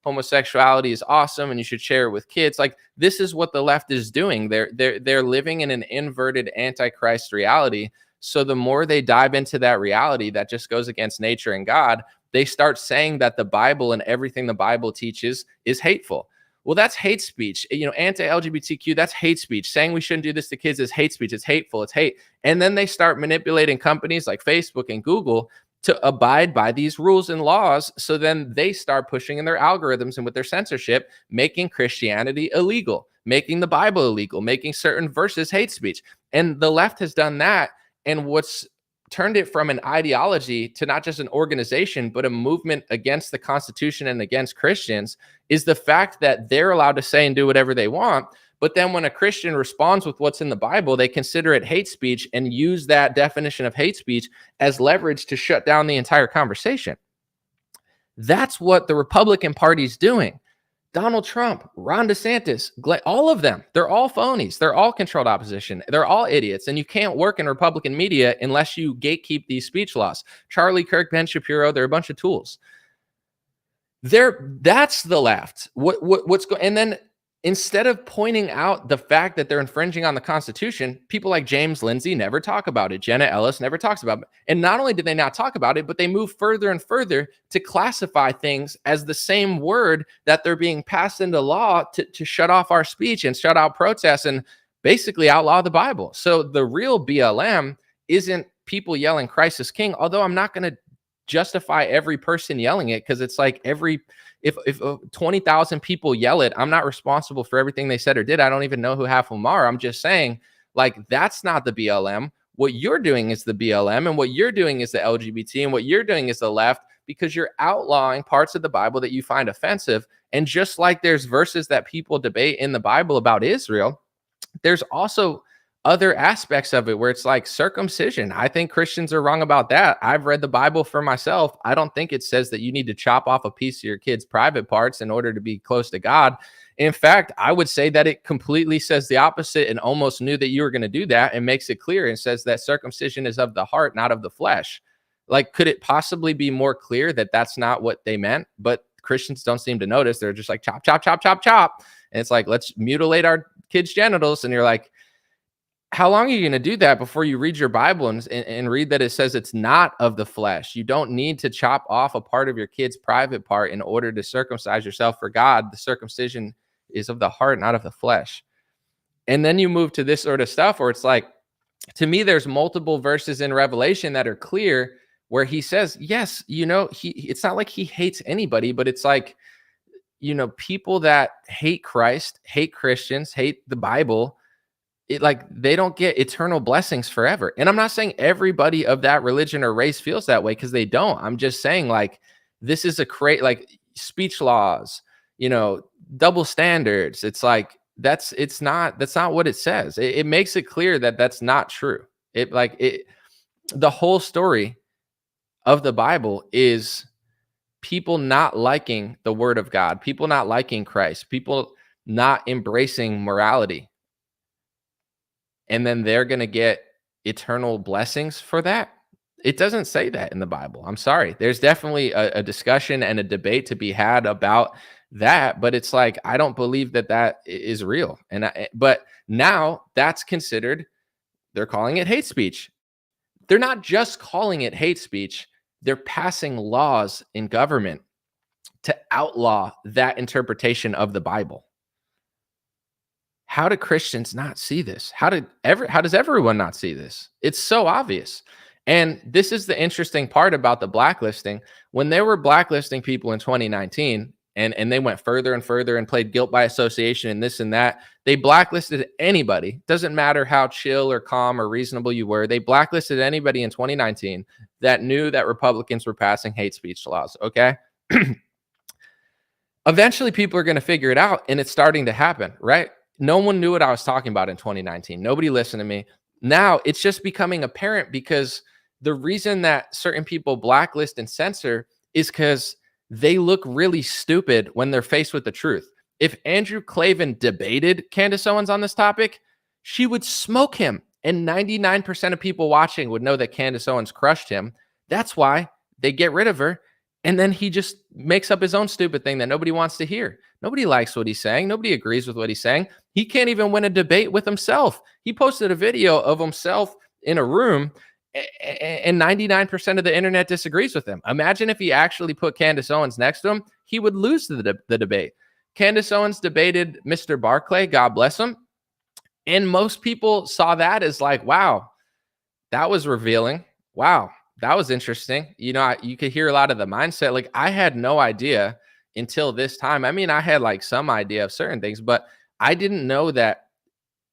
Homosexuality is awesome and you should share it with kids. Like, this is what the left is doing. They're living in an inverted antichrist reality. So the more they dive into that reality that just goes against nature and God, they start saying that the Bible and everything the Bible teaches is hateful. Well, that's hate speech. Anti-LGBTQ, that's hate speech. Saying we shouldn't do this to kids is hate speech. It's hateful. It's hate. And then they start manipulating companies like Facebook and Google to abide by these rules and laws. So then they start pushing in their algorithms and with their censorship, making Christianity illegal, making the Bible illegal, making certain verses hate speech. And the left has done that. And what's turned it from an ideology to not just an organization, but a movement against the Constitution and against Christians is the fact that they're allowed to say and do whatever they want. But then when a Christian responds with what's in the Bible, they consider it hate speech and use that definition of hate speech as leverage to shut down the entire conversation. That's what the Republican Party's doing. Donald Trump, Ron DeSantis, all of them, they're all phonies. They're all controlled opposition. They're all idiots. And you can't work in Republican media unless you gatekeep these speech laws. Charlie Kirk, Ben Shapiro, they're a bunch of tools. That's the left. And then instead of pointing out the fact that they're infringing on the Constitution, people like James Lindsay never talk about it. Jenna Ellis never talks about it. And not only do they not talk about it, but they move further and further to classify things as the same word that they're being passed into law to shut off our speech and shut out protests and basically outlaw the Bible. So the real BLM isn't people yelling Christ is king, although I'm not going to justify every person yelling it because it's like if 20,000 people yell it, I'm not responsible for everything they said or did. I don't even know who half of them are. I'm just saying, like, that's not the BLM. What you're doing is the BLM, and what you're doing is the LGBT, and what you're doing is the left, because you're outlawing parts of the Bible that you find offensive. And just like there's verses that people debate in the Bible about Israel, there's also other aspects of it where it's like circumcision. I think Christians are wrong about that. I've read the Bible for myself. I don't think it says that you need to chop off a piece of your kid's private parts in order to be close to God. In fact, I would say that it completely says the opposite and almost knew that you were going to do that, and makes it clear and says that circumcision is of the heart, not of the flesh. Like, could it possibly be more clear that that's not what they meant? But Christians don't seem to notice. They're just like, chop, chop, chop, chop, chop. And it's like, let's mutilate our kids' genitals. And you're like, how long are you going to do that before you read your Bible and read that it says it's not of the flesh? You don't need to chop off a part of your kid's private part in order to circumcise yourself for God. The circumcision is of the heart, not of the flesh. And then you move to this sort of stuff where it's like, to me, there's multiple verses in Revelation that are clear where he says, yes, it's not like he hates anybody, but it's like, people that hate Christ, hate Christians, hate the Bible, they don't get eternal blessings forever. And I'm not saying everybody of that religion or race feels that way, because they don't. I'm just saying, like, this is speech laws, double standards. It's like, that's not what it says. It makes it clear that that's not true. The whole story of the Bible is people not liking the word of God, people not liking Christ, people not embracing morality. And then they're going to get eternal blessings for that. It doesn't say that in the Bible. I'm sorry. There's definitely a discussion and a debate to be had about that, but it's like, I don't believe that is real. But now that's considered, they're calling it hate speech. They're not just calling it hate speech. They're passing laws in government to outlaw that interpretation of the Bible. How do Christians not see this? How does everyone not see this? It's so obvious. And this is the interesting part about the blacklisting. When they were blacklisting people in 2019, and they went further and further and played guilt by association and this and that, they blacklisted anybody. Doesn't matter how chill or calm or reasonable you were. They blacklisted anybody in 2019 that knew that Republicans were passing hate speech laws, okay? Eventually, people are going to figure it out, and it's starting to happen, right? No one knew what I was talking about in 2019. Nobody listened to me. Now, it's just becoming apparent, because the reason that certain people blacklist and censor is because they look really stupid when they're faced with the truth. If Andrew Klavan debated Candace Owens on this topic, she would smoke him. And 99% of people watching would know that Candace Owens crushed him. That's why they get rid of her. And then he just makes up his own stupid thing that nobody wants to hear. Nobody likes what he's saying. Nobody agrees with what he's saying. He can't even win a debate with himself. He posted a video of himself in a room, and 99% of the internet disagrees with him. Imagine if he actually put Candace Owens next to him. He would lose the debate. Candace Owens debated Mr. Barclay, God bless him. And most people saw that as like, wow, that was revealing. Wow, that was interesting. You could hear a lot of the mindset. Like, I had no idea until this time. I mean, I had like some idea of certain things, but I didn't know that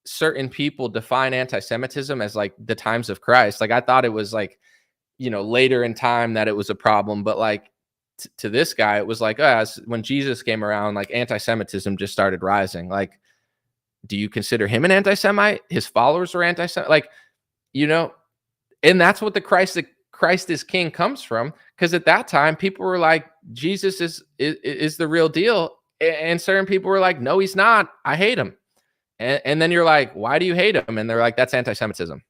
certain people define anti-Semitism as like the times of Christ. Like, I thought it was like, later in time that it was a problem, but like to this guy, it was like, when Jesus came around, like anti-Semitism just started rising. Like, do you consider him an anti-Semite? His followers were anti-Semite, like, and that's what the Christ is King comes from. Because at that time, people were like, Jesus is the real deal. And certain people were like, no, he's not. I hate him. And then you're like, why do you hate him? And they're like, that's anti-Semitism.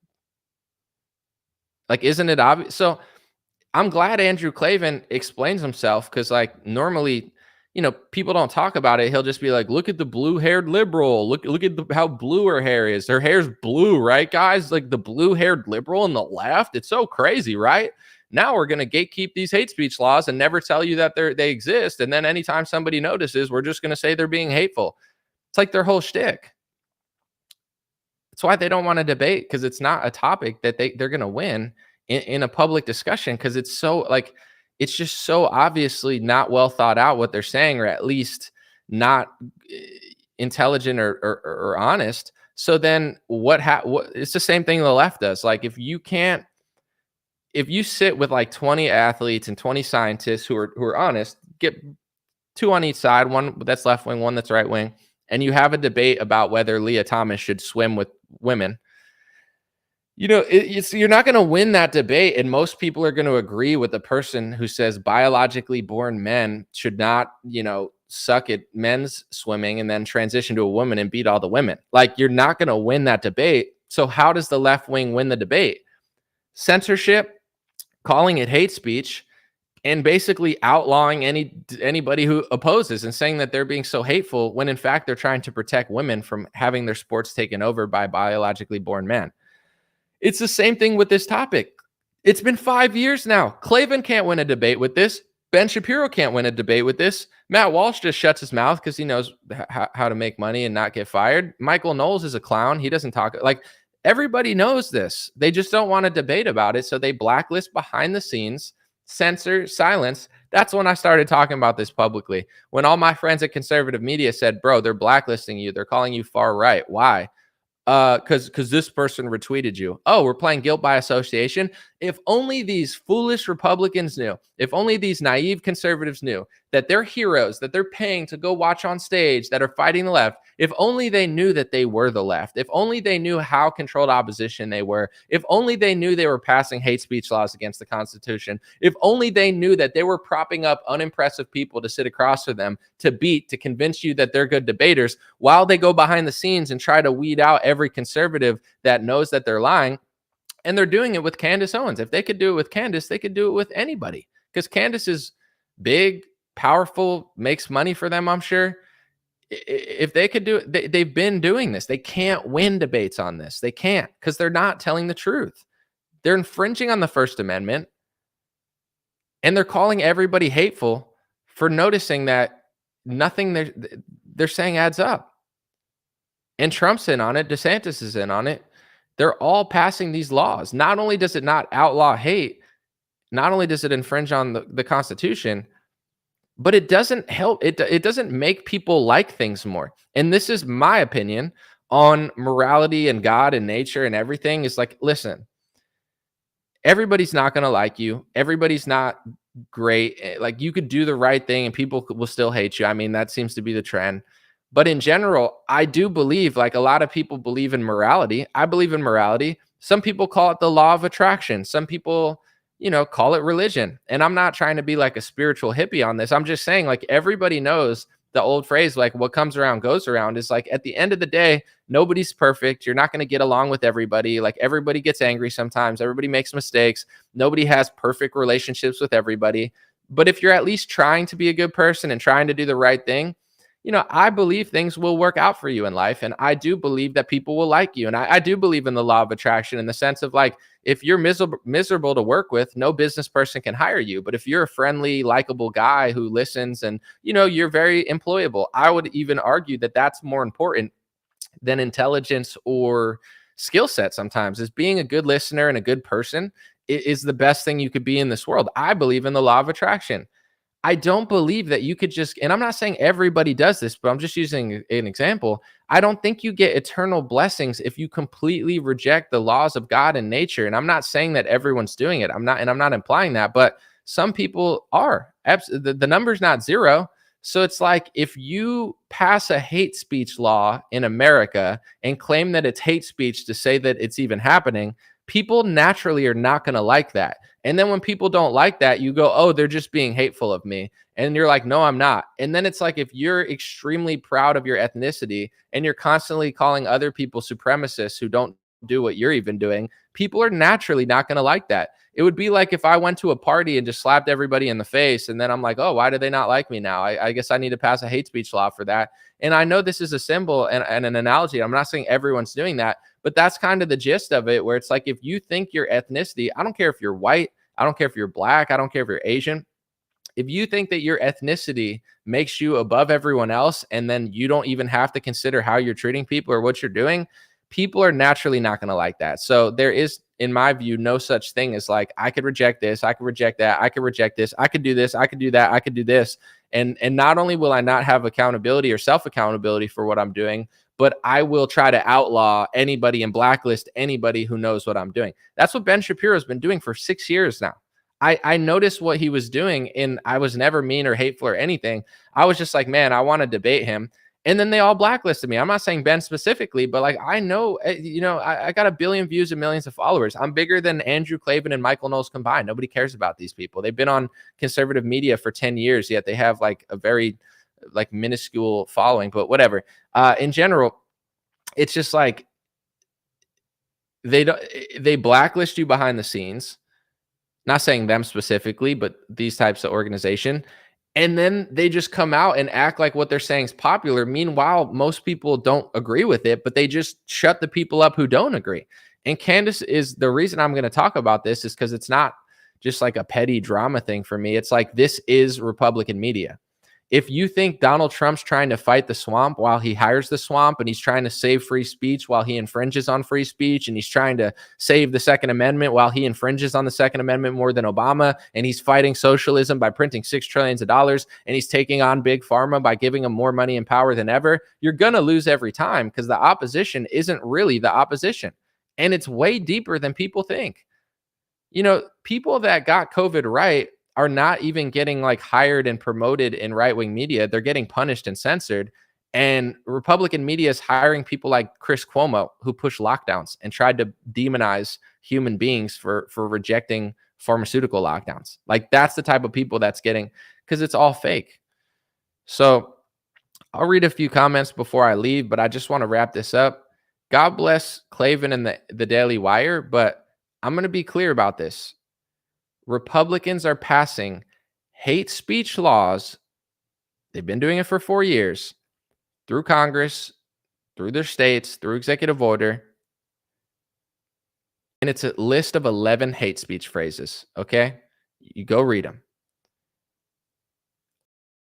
Like, isn't it obvious? So I'm glad Andrew Klavan explains himself, because like normally, people don't talk about it. He'll just be like, look at the blue-haired liberal. Look at how blue her hair is. Her hair's blue, right, guys? Like, the blue-haired liberal on the left. It's so crazy, right? Now we're going to gatekeep these hate speech laws and never tell you that they exist. And then anytime somebody notices, we're just going to say they're being hateful. It's like their whole shtick. That's why they don't want to debate, because it's not a topic that they're going to win in a public discussion, because it's so like, it's just so obviously not well thought out what they're saying, or at least not intelligent or honest. So then what it's the same thing the left does. Like, if you sit with like 20 athletes and 20 scientists who are honest, get two on each side, one that's left wing, one that's right wing, and you have a debate about whether Leah Thomas should swim with women, you're not going to win that debate. And most people are going to agree with the person who says biologically born men should not, suck at men's swimming and then transition to a woman and beat all the women. Like, you're not going to win that debate. So how does the left wing win the debate? Censorship, calling it hate speech, and basically outlawing anybody who opposes and saying that they're being so hateful when in fact they're trying to protect women from having their sports taken over by biologically born men. It's the same thing with this topic. It's been 5 years now. Claven can't win a debate with this. Ben Shapiro can't win a debate with this. Matt Walsh just shuts his mouth because he knows how to make money and not get fired. Michael Knowles is a clown. He doesn't talk. Like, everybody knows this. They just don't want to debate about it. So they blacklist behind the scenes, censor, silence. That's when I started talking about this publicly. When all my friends at conservative media said, bro, they're blacklisting you. They're calling you far right. Why? Because this person retweeted you. Oh, we're playing guilt by association. If only these foolish Republicans knew, if only these naive conservatives knew that they're heroes, that they're paying to go watch on stage, that are fighting the left, if only they knew that they were the left, if only they knew how controlled opposition they were, if only they knew they were passing hate speech laws against the Constitution, if only they knew that they were propping up unimpressive people to sit across from them, to beat, to convince you that they're good debaters, while they go behind the scenes and try to weed out every conservative that knows that they're lying. And they're doing it with Candace Owens. If they could do it with Candace, they could do it with anybody, because Candace is big, powerful, makes money for them, I'm sure. If they could do it, they've been doing this. They can't win debates on this. They can't, because they're not telling the truth. They're infringing on the First Amendment, and they're calling everybody hateful for noticing that nothing they're saying adds up. And Trump's in on it. DeSantis is in on it. They're all passing these laws. Not only does it not outlaw hate, not only does it infringe on the Constitution, but it doesn't help. It doesn't make people like things more. And this is my opinion on morality and God and nature and everything. Is like, listen, everybody's not going to like you. Everybody's not great. Like, you could do the right thing and people will still hate you. I mean, that seems to be the trend. But in general, I do believe, like, a lot of people believe in morality. I believe in morality. Some people call it the law of attraction. Some people, call it religion. And I'm not trying to be like a spiritual hippie on this. I'm just saying, like, everybody knows the old phrase, like, what comes around goes around. Is like, at the end of the day, nobody's perfect. You're not going to get along with everybody. Like, everybody gets angry sometimes. Everybody makes mistakes. Nobody has perfect relationships with everybody. But if you're at least trying to be a good person and trying to do the right thing, I believe things will work out for you in life. And I do believe that people will like you. And I do believe in the law of attraction, in the sense of, like, if you're miserable to work with, no business person can hire you. But if you're a friendly, likable guy who listens and, you're very employable, I would even argue that that's more important than intelligence or skill set sometimes. Is being a good listener and a good person is the best thing you could be in this world. I believe in the law of attraction. I don't believe that you could just, and I'm not saying everybody does this, but I'm just using an example. I don't think you get eternal blessings if you completely reject the laws of God and nature. And I'm not saying that everyone's doing it. I'm not implying that, but some people are. The number's not zero. So it's like, if you pass a hate speech law in America and claim that it's hate speech to say that it's even happening, people naturally are not going to like that. And then when people don't like that, you go, oh, they're just being hateful of me. And you're like, no, I'm not. And then it's like, if you're extremely proud of your ethnicity and you're constantly calling other people supremacists who don't do what you're even doing, people are naturally not going to like that. It would be like if I went to a party and just slapped everybody in the face, and then I'm like, oh, why do they not like me now? I guess I need to pass a hate speech law for that. And I know this is a symbol and an analogy. I'm not saying everyone's doing that, but that's kind of the gist of it, where it's like, if you think your ethnicity, I don't care if you're white, I don't care if you're black, I don't care if you're Asian, if you think that your ethnicity makes you above everyone else, and then you don't even have to consider how you're treating people or what you're doing, people are naturally not going to like that. So there is, in my view, no such thing as like, I could reject this, I could reject that, I could reject this, I could do this, I could do that, I could do this. And not only will I not have accountability or self-accountability for what I'm doing, but I will try to outlaw anybody and blacklist anybody who knows what I'm doing. That's what Ben Shapiro has been doing for 6 years now. I noticed what he was doing, and I was never mean or hateful or anything. I was just like, man, I want to debate him. And then they all blacklisted me. I'm not saying Ben specifically, but like, I know, I got 1 billion views and millions of followers. I'm bigger than Andrew Klavan and Michael Knowles combined. Nobody cares about these people. They've been on conservative media for 10 years, yet they have like a very like minuscule following, but whatever. In general, it's just like they blacklist you behind the scenes. Not saying them specifically, but these types of organization. And then they just come out and act like what they're saying is popular. Meanwhile, most people don't agree with it, but they just shut the people up who don't agree. And Candace is the reason I'm going to talk about this is because it's not just like a petty drama thing for me. It's like this is Republican media. If you think Donald Trump's trying to fight the swamp while he hires the swamp, and he's trying to save free speech while he infringes on free speech, and he's trying to save the Second Amendment while he infringes on the Second Amendment more than Obama, and he's fighting socialism by printing $6 trillion, and he's taking on big pharma by giving them more money and power than ever, you're going to lose every time because the opposition isn't really the opposition. And it's way deeper than people think. You know, people that got COVID right are not even getting like hired and promoted in right-wing media. They're getting punished and censored. And Republican media is hiring people like Chris Cuomo, who pushed lockdowns and tried to demonize human beings for rejecting pharmaceutical lockdowns. Like that's the type of people that's getting, because it's all fake. So I'll read a few comments before I leave, but I just want to wrap this up. God bless Claven and the Daily Wire, but I'm going to be clear about this. Republicans are passing hate speech laws. They've been doing it for 4 years through Congress, through their states, through executive order. And it's a list of 11 hate speech phrases. Okay. You go read them.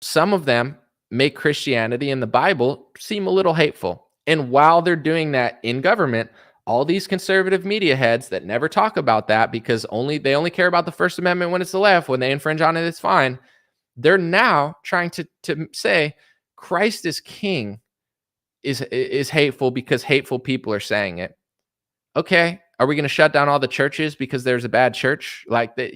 Some of them make Christianity and the Bible seem a little hateful. And while they're doing that in government, all these conservative media heads that never talk about that because they only care about the First Amendment when it's the left, when they infringe on it, it's fine. They're now trying to say Christ is king is hateful because hateful people are saying it. Okay. Are we going to shut down all the churches because there's a bad church? Like that,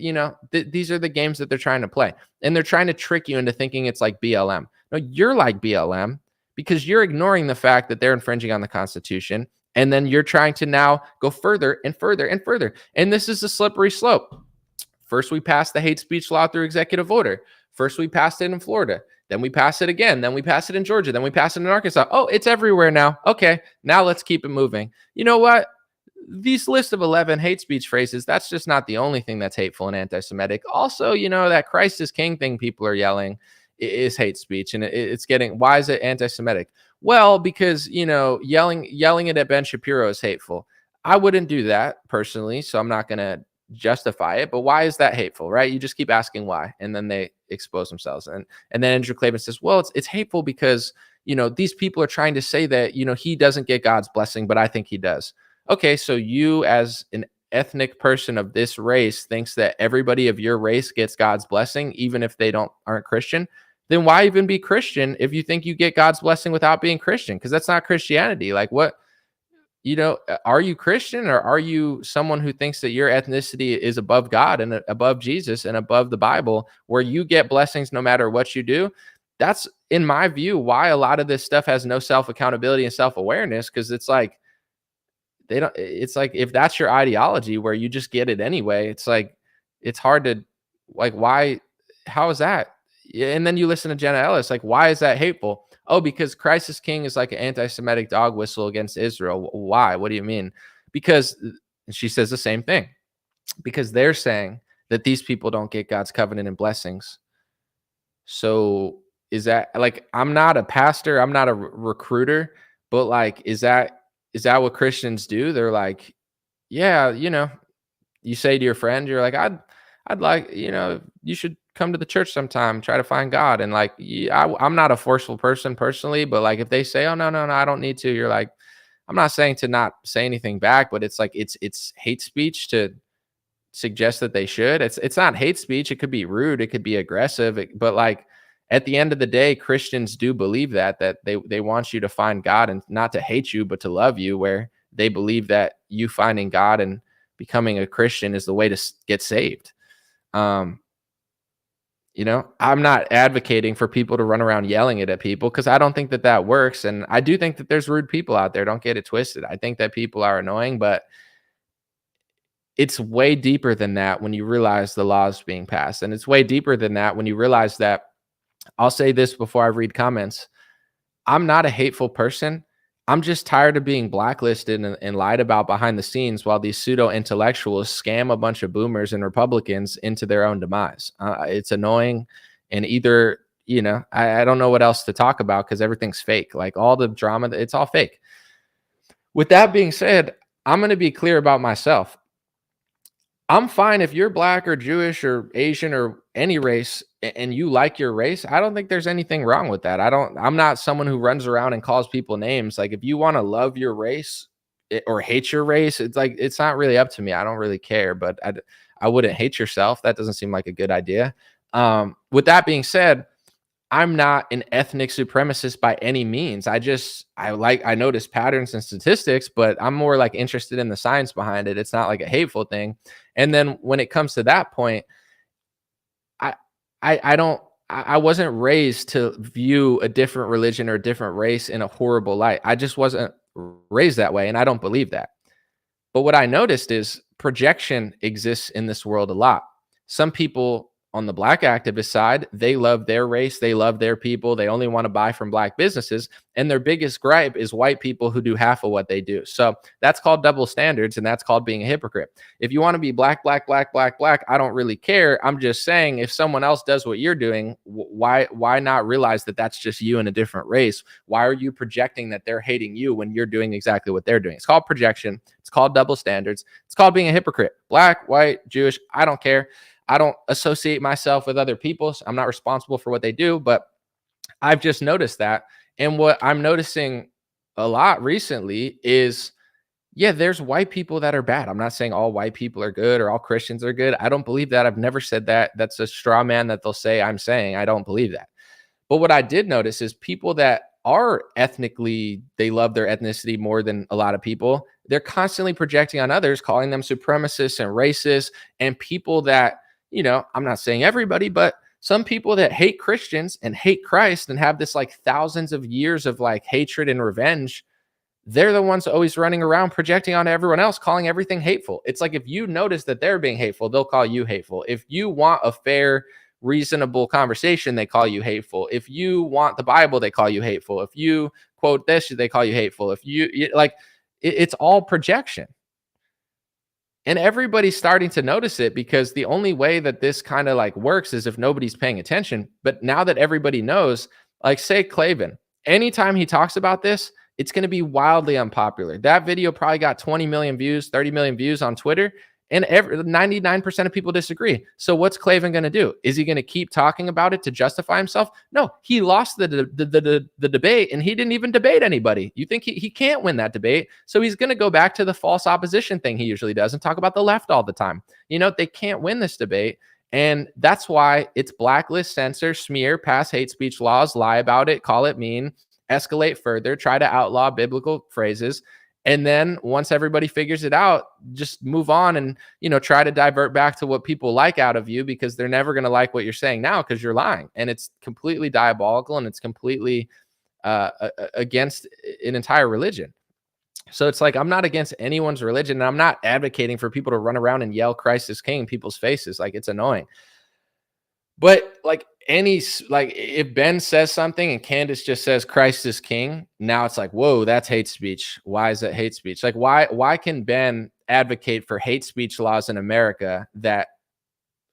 these are the games that they're trying to play. And they're trying to trick you into thinking it's like BLM. No, you're like BLM because you're ignoring the fact that they're infringing on the Constitution. And then you're trying to now go further and further and further. And this is a slippery slope. First, we passed the hate speech law through executive order. First, we passed it in Florida. Then we pass it again. Then we pass it in Georgia. Then we pass it in Arkansas. Oh, it's everywhere now. Okay, now let's keep it moving. You know what? These list of 11 hate speech phrases, that's just not the only thing that's hateful and anti-Semitic. Also, that Christ is king thing people are yelling is hate speech. And it's getting, why is it anti-Semitic? Well, because, yelling it at Ben Shapiro is hateful. I wouldn't do that personally, so I'm not going to justify it. But why is that hateful, right? You just keep asking why, and then they expose themselves. And then Andrew Klavan says, well, it's hateful because, these people are trying to say that, he doesn't get God's blessing, but I think he does. Okay, so you as an ethnic person of this race thinks that everybody of your race gets God's blessing, even if they aren't Christian. Then why even be Christian if you think you get God's blessing without being Christian? Because that's not Christianity. Like what, are you Christian, or are you someone who thinks that your ethnicity is above God and above Jesus and above the Bible, where you get blessings no matter what you do? That's, in my view, why a lot of this stuff has no self-accountability and self-awareness, because it's like, it's like, if that's your ideology where you just get it anyway, it's like, it's hard to, like, why, how is that? And then you listen to Jenna Ellis, like, why is that hateful? Oh, because Christ is king is like an anti-Semitic dog whistle against Israel. Why? What do you mean? Because she says the same thing, because they're saying that these people don't get God's covenant and blessings. So is that, like, I'm not a pastor, I'm not a recruiter, but like, is that what Christians do? They're like, yeah, you say to your friend, you're like, I'd like, you should come to the church sometime, try to find God. And like, I'm not a forceful person personally, but like, if they say, oh, no, I don't need to, you're like, I'm not saying to not say anything back, but it's like, it's hate speech to suggest that they should. It's not hate speech. It could be rude. It could be aggressive. But like, at the end of the day, Christians do believe that they want you to find God and not to hate you, but to love you, where they believe that you finding God and becoming a Christian is the way to get saved. I'm not advocating for people to run around yelling it at people, because I don't think that works. And I do think that there's rude people out there. Don't get it twisted. I think that people are annoying, but it's way deeper than that when you realize the laws being passed. And it's way deeper than that when you realize that I'll say this before I read comments. I'm not a hateful person. I'm just tired of being blacklisted and lied about behind the scenes while these pseudo intellectuals scam a bunch of boomers and Republicans into their own demise. It's annoying. And either, I don't know what else to talk about because everything's fake. Like all the drama, it's all fake. With that being said, I'm going to be clear about myself. I'm fine if you're black or Jewish or Asian or any race and you like your race. I don't think there's anything wrong with that. I'm not someone who runs around and calls people names. Like if you want to love your race or hate your race, it's like, it's not really up to me. I don't really care, but I wouldn't hate yourself. That doesn't seem like a good idea. With that being said, I'm not an ethnic supremacist by any means. I notice patterns and statistics, but I'm more like interested in the science behind it. It's not like a hateful thing. And then when it comes to that point, I wasn't raised to view a different religion or a different race in a horrible light. I just wasn't raised that way, and I don't believe that. But what I noticed is projection exists in this world a lot. Some people on the black activist side, they love their race, they love their people, they only want to buy from black businesses, and their biggest gripe is white people who do half of what they do. So that's called double standards, and that's called being a hypocrite. If you want to be black, I don't really care. I'm just saying if someone else does what you're doing, why not realize that that's just you in a different race? Why are you projecting that they're hating you when you're doing exactly what they're doing? It's called projection. It's called double standards. It's called being a hypocrite. Black, white, Jewish, I don't care. I don't associate myself with other people. So I'm not responsible for what they do, but I've just noticed that. And what I'm noticing a lot recently is, there's white people that are bad. I'm not saying all white people are good or all Christians are good. I don't believe that. I've never said that. That's a straw man that they'll say I'm saying. I don't believe that. But what I did notice is people that are ethnically, they love their ethnicity more than a lot of people. They're constantly projecting on others, calling them supremacists and racists, and people that, I'm not saying everybody, but some people that hate Christians and hate Christ and have this like thousands of years of like hatred and revenge, they're the ones always running around projecting on everyone else, calling everything hateful. It's like if you notice that they're being hateful, they'll call you hateful. If you want a fair, reasonable conversation, they call you hateful. If you want the Bible, they call you hateful. If you quote this, they call you hateful. If it's all projection. And everybody's starting to notice it because the only way that this kind of like works is if nobody's paying attention. But now that everybody knows, like say Claven, anytime he talks about this, it's going to be wildly unpopular. That video probably got 20 million views, 30 million views on Twitter, and 99% of people disagree. So what's Claven going to do? Is he going to keep talking about it to justify himself? No, he lost the debate, and he didn't even debate anybody. You think he can't win that debate? So he's going to go back to the false opposition thing he usually does and talk about the left all the time. They can't win this debate. And that's why it's blacklist, censor, smear, pass hate speech laws, lie about it, call it mean, escalate further, try to outlaw biblical phrases. And then once everybody figures it out, just move on and, try to divert back to what people like out of you, because they're never going to like what you're saying now because you're lying. And it's completely diabolical, and it's completely against an entire religion. So it's like, I'm not against anyone's religion, and I'm not advocating for people to run around and yell Christ is king in people's faces. Like, it's annoying. But if Ben says something and Candace just says Christ is king, now it's like, whoa, that's hate speech. Why is that hate speech? Like, why can Ben advocate for hate speech laws in America that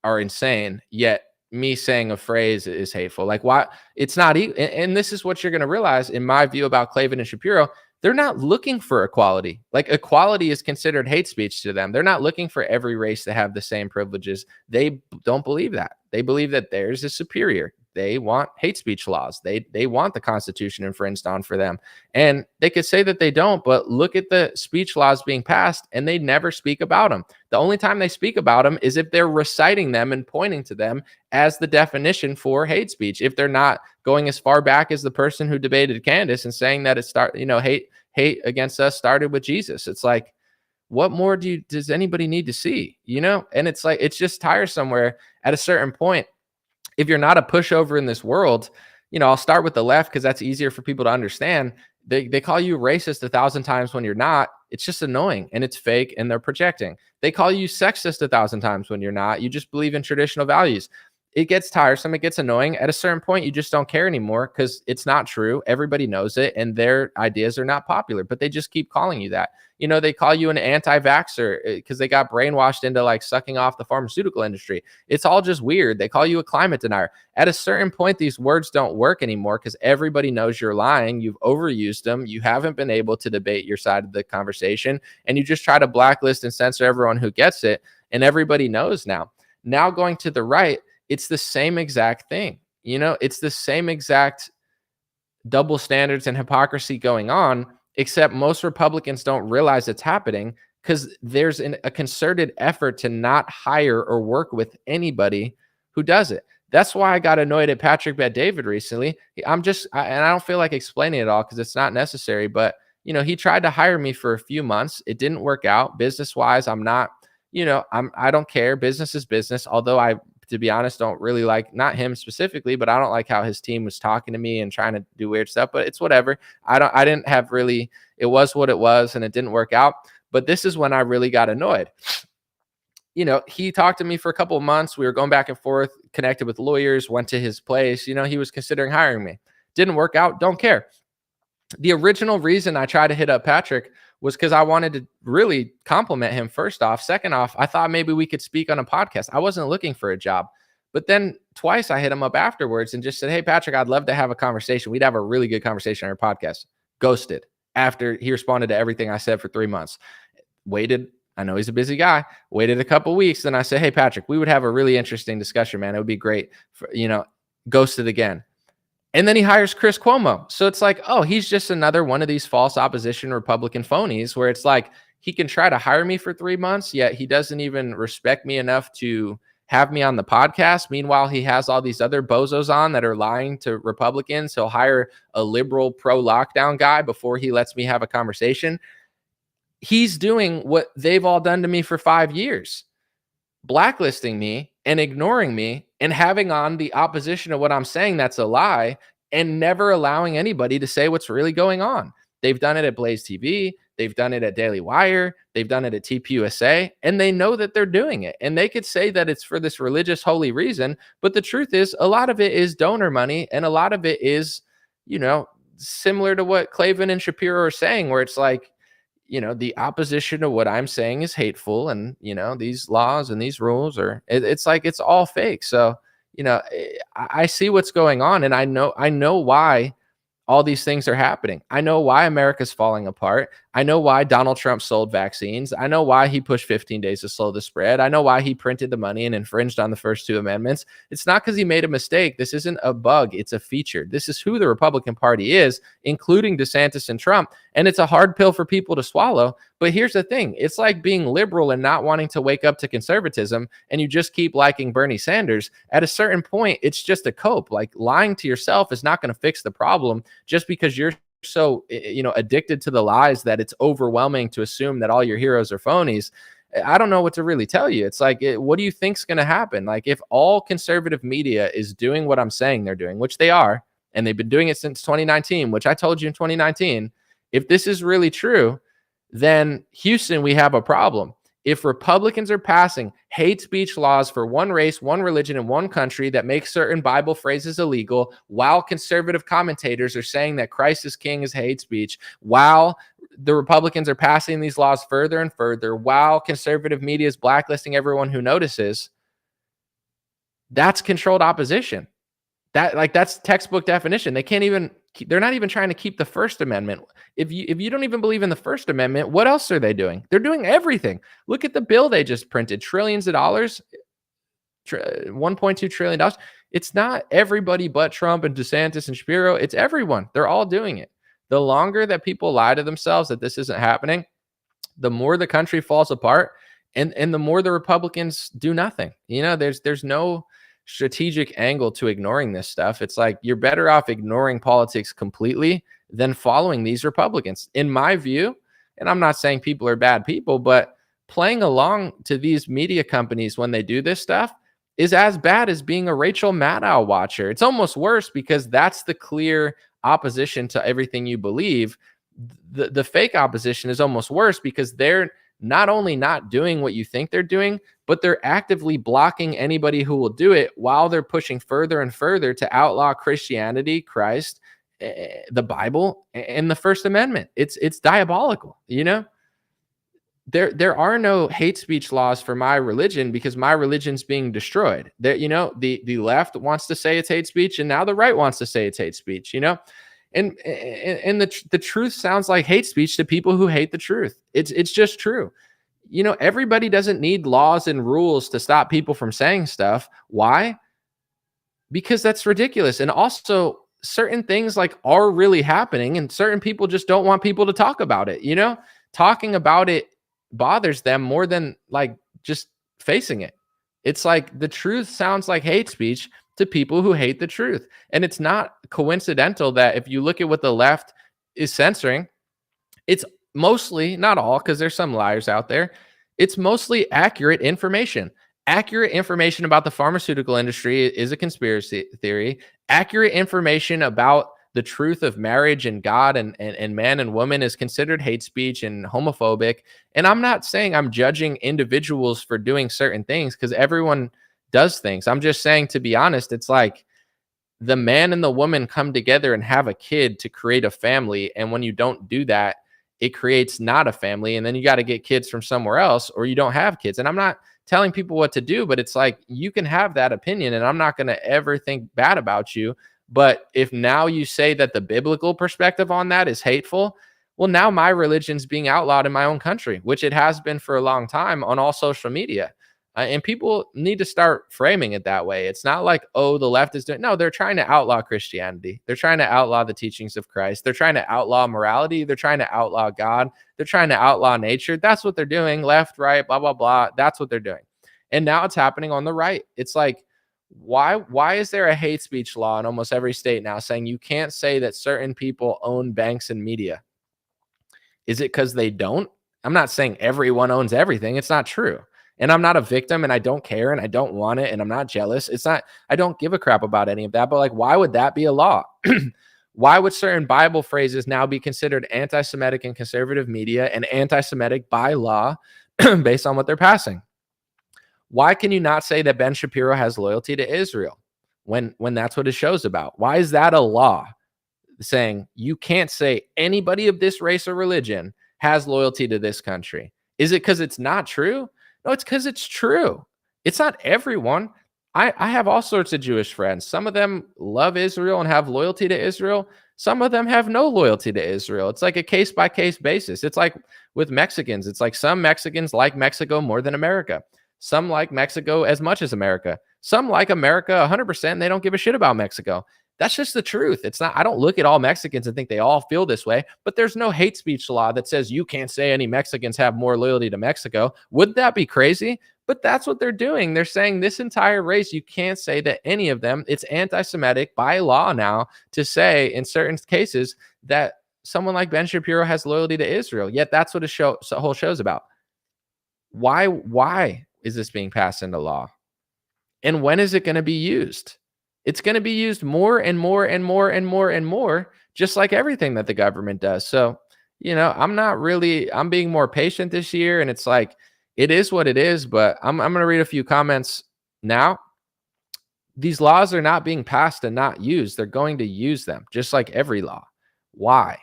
are insane, yet me saying a phrase is hateful? Like, why? It's not, and this is what you're going to realize in my view about Claven and Shapiro. They're not looking for equality. Like, equality is considered hate speech to them. They're not looking for every race to have the same privileges. They don't believe that. They believe that theirs is superior. They want hate speech laws. They want the Constitution infringed on for them. And they could say that they don't, but look at the speech laws being passed, and they never speak about them. The only time they speak about them is if they're reciting them and pointing to them as the definition for hate speech. If they're not going as far back as the person who debated Candace and saying that hate against us started with Jesus. It's like, what more does anybody need to see? And it's like, it's just tiresome where at a certain point, if you're not a pushover in this world, I'll start with the left because that's easier for people to understand. They call you racist 1,000 times when you're not. It's just annoying, and it's fake, and they're projecting. They call you sexist 1,000 times when you're not. You just believe in traditional values. it gets tiresome, it gets annoying. At a certain point, you just don't care anymore because it's not true. Everybody knows it, and their ideas are not popular, but they just keep calling you that. You know, they call you an anti-vaxxer because they got brainwashed into like sucking off the pharmaceutical industry. It's all just weird. They call you a climate denier. At a certain point, these words don't work anymore because everybody knows you're lying. You've overused them. You haven't been able to debate your side of the conversation, and you just try to blacklist and censor everyone who gets it. And everybody knows now. Now going to the right, it's the same exact thing. You know, it's the same exact double standards and hypocrisy going on, except most Republicans don't realize it's happening because there's a concerted effort to not hire or work with anybody who does it. That's why I got annoyed at Patrick Bet-David recently. And I don't feel like explaining it all because it's not necessary, but you know, he tried to hire me for a few months. It didn't work out business-wise. I'm not, you know, I don't care. Business is business. Although I, to be honest, don't really like, not him specifically, but I don't like how his team was talking to me and trying to do weird stuff, but it's whatever. I didn't have really, it was what it was and it didn't work out. But this is when I really got annoyed. You know, he talked to me for a couple of months. We were going back and forth, connected with lawyers, went to his place. You know, he was considering hiring me. Didn't work out. Don't care. The original reason I tried to hit up Patrick was because I wanted to really compliment him first off. Second off, I thought maybe we could speak on a podcast. I wasn't looking for a job. But then twice I hit him up afterwards and just said, hey, Patrick, I'd love to have a conversation. We'd have a really good conversation on our podcast. Ghosted after he responded to everything I said for 3 months. Waited. I know he's a busy guy. Waited a couple weeks. Then I said, hey, Patrick, we would have a really interesting discussion, man. It would be great. Ghosted again. And then he hires Chris Cuomo. So it's like, oh, he's just another one of these false opposition Republican phonies where it's like he can try to hire me for 3 months, yet he doesn't even respect me enough to have me on the podcast. Meanwhile, he has all these other bozos on that are lying to Republicans. He'll hire a liberal pro-lockdown guy before he lets me have a conversation. He's doing what they've all done to me for 5 years, blacklisting me and ignoring me and having on the opposition of what I'm saying that's a lie and never allowing anybody to say what's really going on. They've done it at Blaze TV. They've done it at Daily Wire. They've done it at TPUSA, and they know that they're doing it. And they could say that it's for this religious holy reason, but the truth is a lot of it is donor money, and a lot of it is, you know, similar to what Claven and Shapiro are saying, where it's like, you know, the opposition to what I'm saying is hateful, and, you know, these laws and these rules are, it's like, it's all fake. So, you know, I see what's going on, and I know why all these things are happening. I know why America's falling apart. I know why Donald Trump sold vaccines. I know why he pushed 15 days to slow the spread. I know why he printed the money and infringed on the first 2 amendments. It's not because he made a mistake. This isn't a bug. It's a feature. This is who the Republican Party is, including DeSantis and Trump. And it's a hard pill for people to swallow. But here's the thing. It's like being liberal and not wanting to wake up to conservatism, and you just keep liking Bernie Sanders. At a certain point, it's just a cope. Like, lying to yourself is not going to fix the problem just because you're so, you know, addicted to the lies that it's overwhelming to assume that all your heroes are phonies. I don't know what to really tell you. It's like, what do you think's going to happen? Like, if all conservative media is doing what I'm saying they're doing, which they are, and they've been doing it since 2019, which I told you in 2019, if this is really true, then Houston, we have a problem. If Republicans are passing hate speech laws for one race, one religion, and one country that make certain Bible phrases illegal, while conservative commentators are saying that Christ is king is hate speech, while the Republicans are passing these laws further and further, while conservative media is blacklisting everyone who notices, that's controlled opposition. That's textbook definition. They're not even trying to keep the First Amendment. If you don't even believe in the First Amendment, what else are they doing? They're doing everything. Look at the bill they just printed, trillions of dollars, $1.2 trillion. It's not everybody but Trump and DeSantis and Shapiro. It's everyone. They're all doing it. The longer that people lie to themselves that this isn't happening, the more the country falls apart, and the more the Republicans do nothing. You know, there's no strategic angle to ignoring this stuff. It's like, you're better off ignoring politics completely than following these Republicans, in my view. And I'm not saying people are bad people, but playing along to these media companies when they do this stuff is as bad as being a Rachel Maddow watcher. It's almost worse because that's the clear opposition to everything you believe. The fake opposition is almost worse because they're not only not doing what you think they're doing, but they're actively blocking anybody who will do it while they're pushing further and further to outlaw Christianity, Christ, the Bible, and the First Amendment. It's diabolical, you know? There are no hate speech laws for my religion because my religion's being destroyed. There, you know, the left wants to say it's hate speech, and now the right wants to say it's hate speech, you know? And the truth sounds like hate speech to people who hate the truth. It's just true. You know, everybody doesn't need laws and rules to stop people from saying stuff. Why? Because that's ridiculous. And also, certain things like are really happening, and certain people just don't want people to talk about it. You know, talking about it bothers them more than like just facing it. It's like the truth sounds like hate speech to people who hate the truth. And it's not coincidental that if you look at what the left is censoring, it's mostly, not all, because there's some liars out there, it's mostly accurate information. Accurate information about the pharmaceutical industry is a conspiracy theory. Accurate information about the truth of marriage and God and man and woman is considered hate speech and homophobic. And I'm not saying I'm judging individuals for doing certain things, because everyone does things. I'm just saying, to be honest, it's like the man and the woman come together and have a kid to create a family. And when you don't do that, it creates not a family. And then you got to get kids from somewhere else, or you don't have kids. And I'm not telling people what to do, but it's like, you can have that opinion and I'm not going to ever think bad about you. But if now you say that the biblical perspective on that is hateful, well, now my religion's being outlawed in my own country, which it has been for a long time on all social media. And people need to start framing it that way. It's not like, oh, the left is doing, no, they're trying to outlaw Christianity. They're trying to outlaw the teachings of Christ. They're trying to outlaw morality. They're trying to outlaw God. They're trying to outlaw nature. That's what they're doing. Left, right, blah, blah, blah. That's what they're doing. And now it's happening on the right. It's like, why is there a hate speech law in almost every state now saying you can't say that certain people own banks and media? Is it because they don't? I'm not saying everyone owns everything. It's not true. And I'm not a victim, and I don't care, and I don't want it, and I'm not jealous. It's not, I don't give a crap about any of that. But like, why would that be a law? Why would certain Bible phrases now be considered anti-Semitic in conservative media and anti-Semitic by law based on what they're passing? Why can you not say that Ben Shapiro has loyalty to Israel when that's what his show's about? Why is that a law saying you can't say anybody of this race or religion has loyalty to this country? Is it because it's not true? No, it's because it's true. It's not everyone. I have all sorts of Jewish friends. Some of them love Israel and have loyalty to Israel. Some of them have no loyalty to Israel. It's like a case-by-case basis. It's like with Mexicans. It's like some Mexicans like Mexico more than America. Some like Mexico as much as America. Some like America 100%. And they don't give a shit about Mexico. That's just the truth. It's not, I don't look at all Mexicans and think they all feel this way, but there's no hate speech law that says you can't say any Mexicans have more loyalty to Mexico. Would that be crazy? But that's what they're doing. They're saying this entire race, you can't say that any of them, it's anti-Semitic by law now to say in certain cases that someone like Ben Shapiro has loyalty to Israel. Yet that's what the whole show's about. Why is this being passed into law? And when is it going to be used? It's going to be used more and more and more and more and more, just like everything that the government does. So, you know, I'm being more patient this year, and it's like, it is what it is, but I'm going to read a few comments now. These laws are not being passed and not used. They're going to use them, just like every law. Why?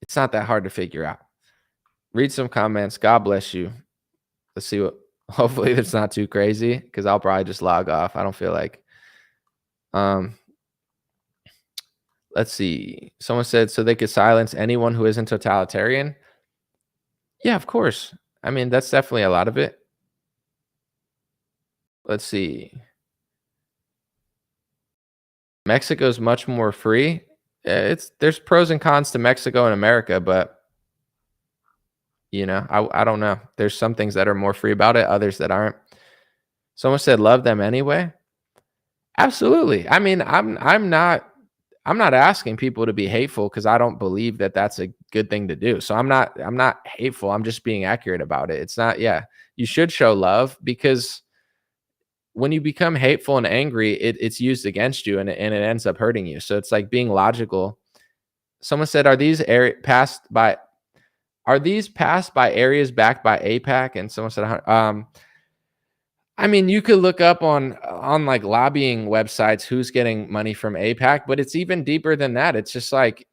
It's not that hard to figure out. Read some comments. God bless you. Let's see what, hopefully it's not too crazy, because I'll probably just log off. I don't feel like. Let's see. Someone said, so they could silence anyone who isn't totalitarian. Yeah, of course. I mean, that's definitely a lot of it. Let's see. Mexico's much more free. There's pros and cons to Mexico and America, but you know, I don't know. There's some things that are more free about it, others that aren't. Someone said love them anyway. Absolutely. I mean, I'm not asking people to be hateful, because I don't believe that that's a good thing to do. So I'm not hateful. I'm just being accurate about it. It's not, yeah, you should show love, because when you become hateful and angry, it's used against you, and it ends up hurting you. So it's like being logical. Someone said, are these Are these passed by areas backed by AIPAC? And someone said, I mean, you could look up on like lobbying websites who's getting money from AIPAC, but it's even deeper than that. It's just like,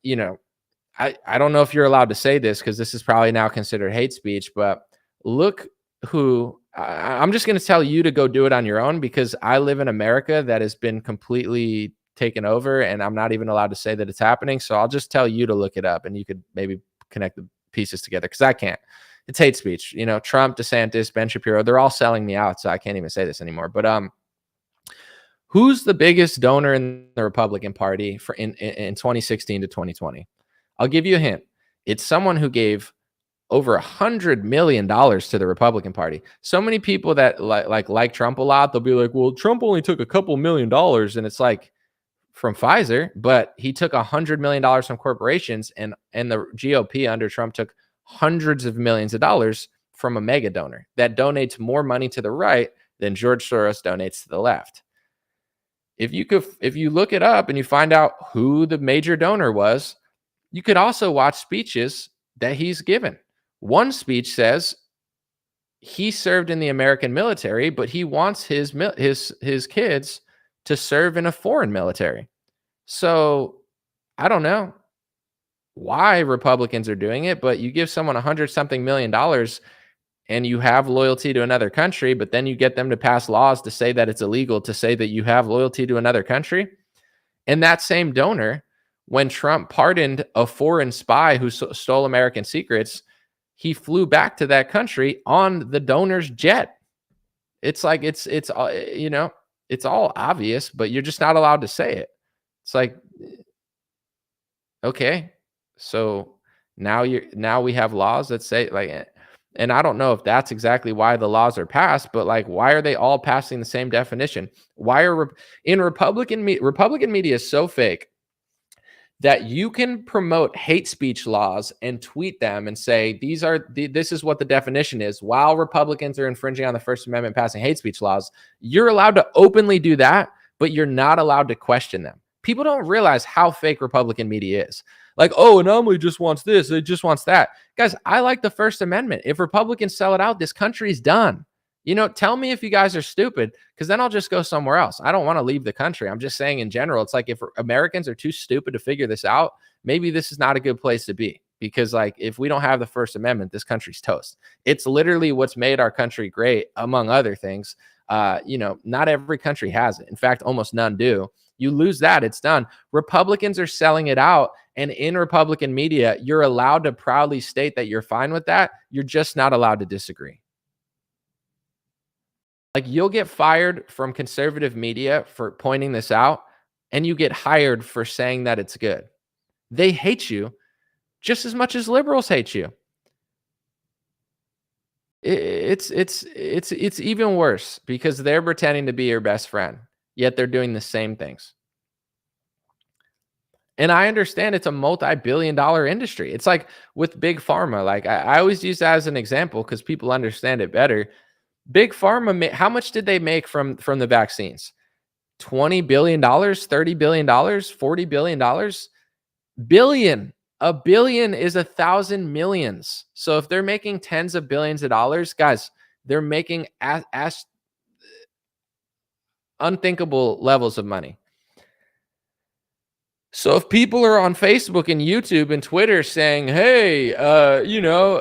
I don't know if you're allowed to say this because this is probably now considered hate speech, but look who I'm just going to tell you to go do it on your own, because I live in America that has been completely taken over and I'm not even allowed to say that it's happening. So I'll just tell you to look it up and you could maybe connect the pieces together, because I can't. It's hate speech. Trump, DeSantis, Ben Shapiro, they're all selling me out. So I can't even say this anymore. But who's the biggest donor in the Republican Party for in 2016 to 2020? I'll give you a hint. It's someone who gave over $100 million to the Republican Party. So many people that like Trump a lot, they'll be like, well, Trump only took a couple $1 million. And it's like, from Pfizer, but he took $100 million from corporations, and the GOP under Trump took hundreds of millions of dollars from a mega donor that donates more money to the right than George Soros donates to the left. If you look it up and you find out who the major donor was, you could also watch speeches that he's given. One speech says he served in the American military, but he wants his kids to serve in a foreign military. So I don't know why Republicans are doing it, but you give someone $100-something million and you have loyalty to another country, but then you get them to pass laws to say that it's illegal to say that you have loyalty to another country. And that same donor, when Trump pardoned a foreign spy who stole American secrets, he flew back to that country on the donor's jet. It's like, it's all obvious, but you're just not allowed to say it. It's like, okay, so now we have laws that say, like, and I don't know if that's exactly why the laws are passed, but like, why are they all passing the same definition? Why are in Republican media is so fake that you can promote hate speech laws and tweet them and say, this is what the definition is, while Republicans are infringing on the First Amendment, passing hate speech laws. You're allowed to openly do that, but you're not allowed to question them. People don't realize how fake Republican media is. Like, oh, Anomaly just wants this, it just wants that. Guys, I like the First Amendment. If Republicans sell it out, this country's done. Tell me if you guys are stupid, because then I'll just go somewhere else. I don't want to leave the country. I'm just saying in general, it's like, if Americans are too stupid to figure this out, maybe this is not a good place to be, because like, if we don't have the First Amendment, this country's toast. It's literally what's made our country great, among other things. Not every country has it. In fact, almost none do. You lose that, it's done. Republicans are selling it out. And in Republican media, you're allowed to proudly state that you're fine with that. You're just not allowed to disagree. Like, you'll get fired from conservative media for pointing this out, and you get hired for saying that it's good. They hate you just as much as liberals hate you. It's even worse, because they're pretending to be your best friend, yet they're doing the same things. And I understand it's a multi-billion-dollar industry. It's like with Big Pharma. Like, I always use that as an example because people understand it better. Big Pharma, how much did they make from the vaccines? $20 billion, $30 billion, $40 billion? Billion. A billion is 1,000 millions. So if they're making tens of billions of dollars, guys, they're making unthinkable levels of money. So if people are on Facebook and YouTube and Twitter saying, hey,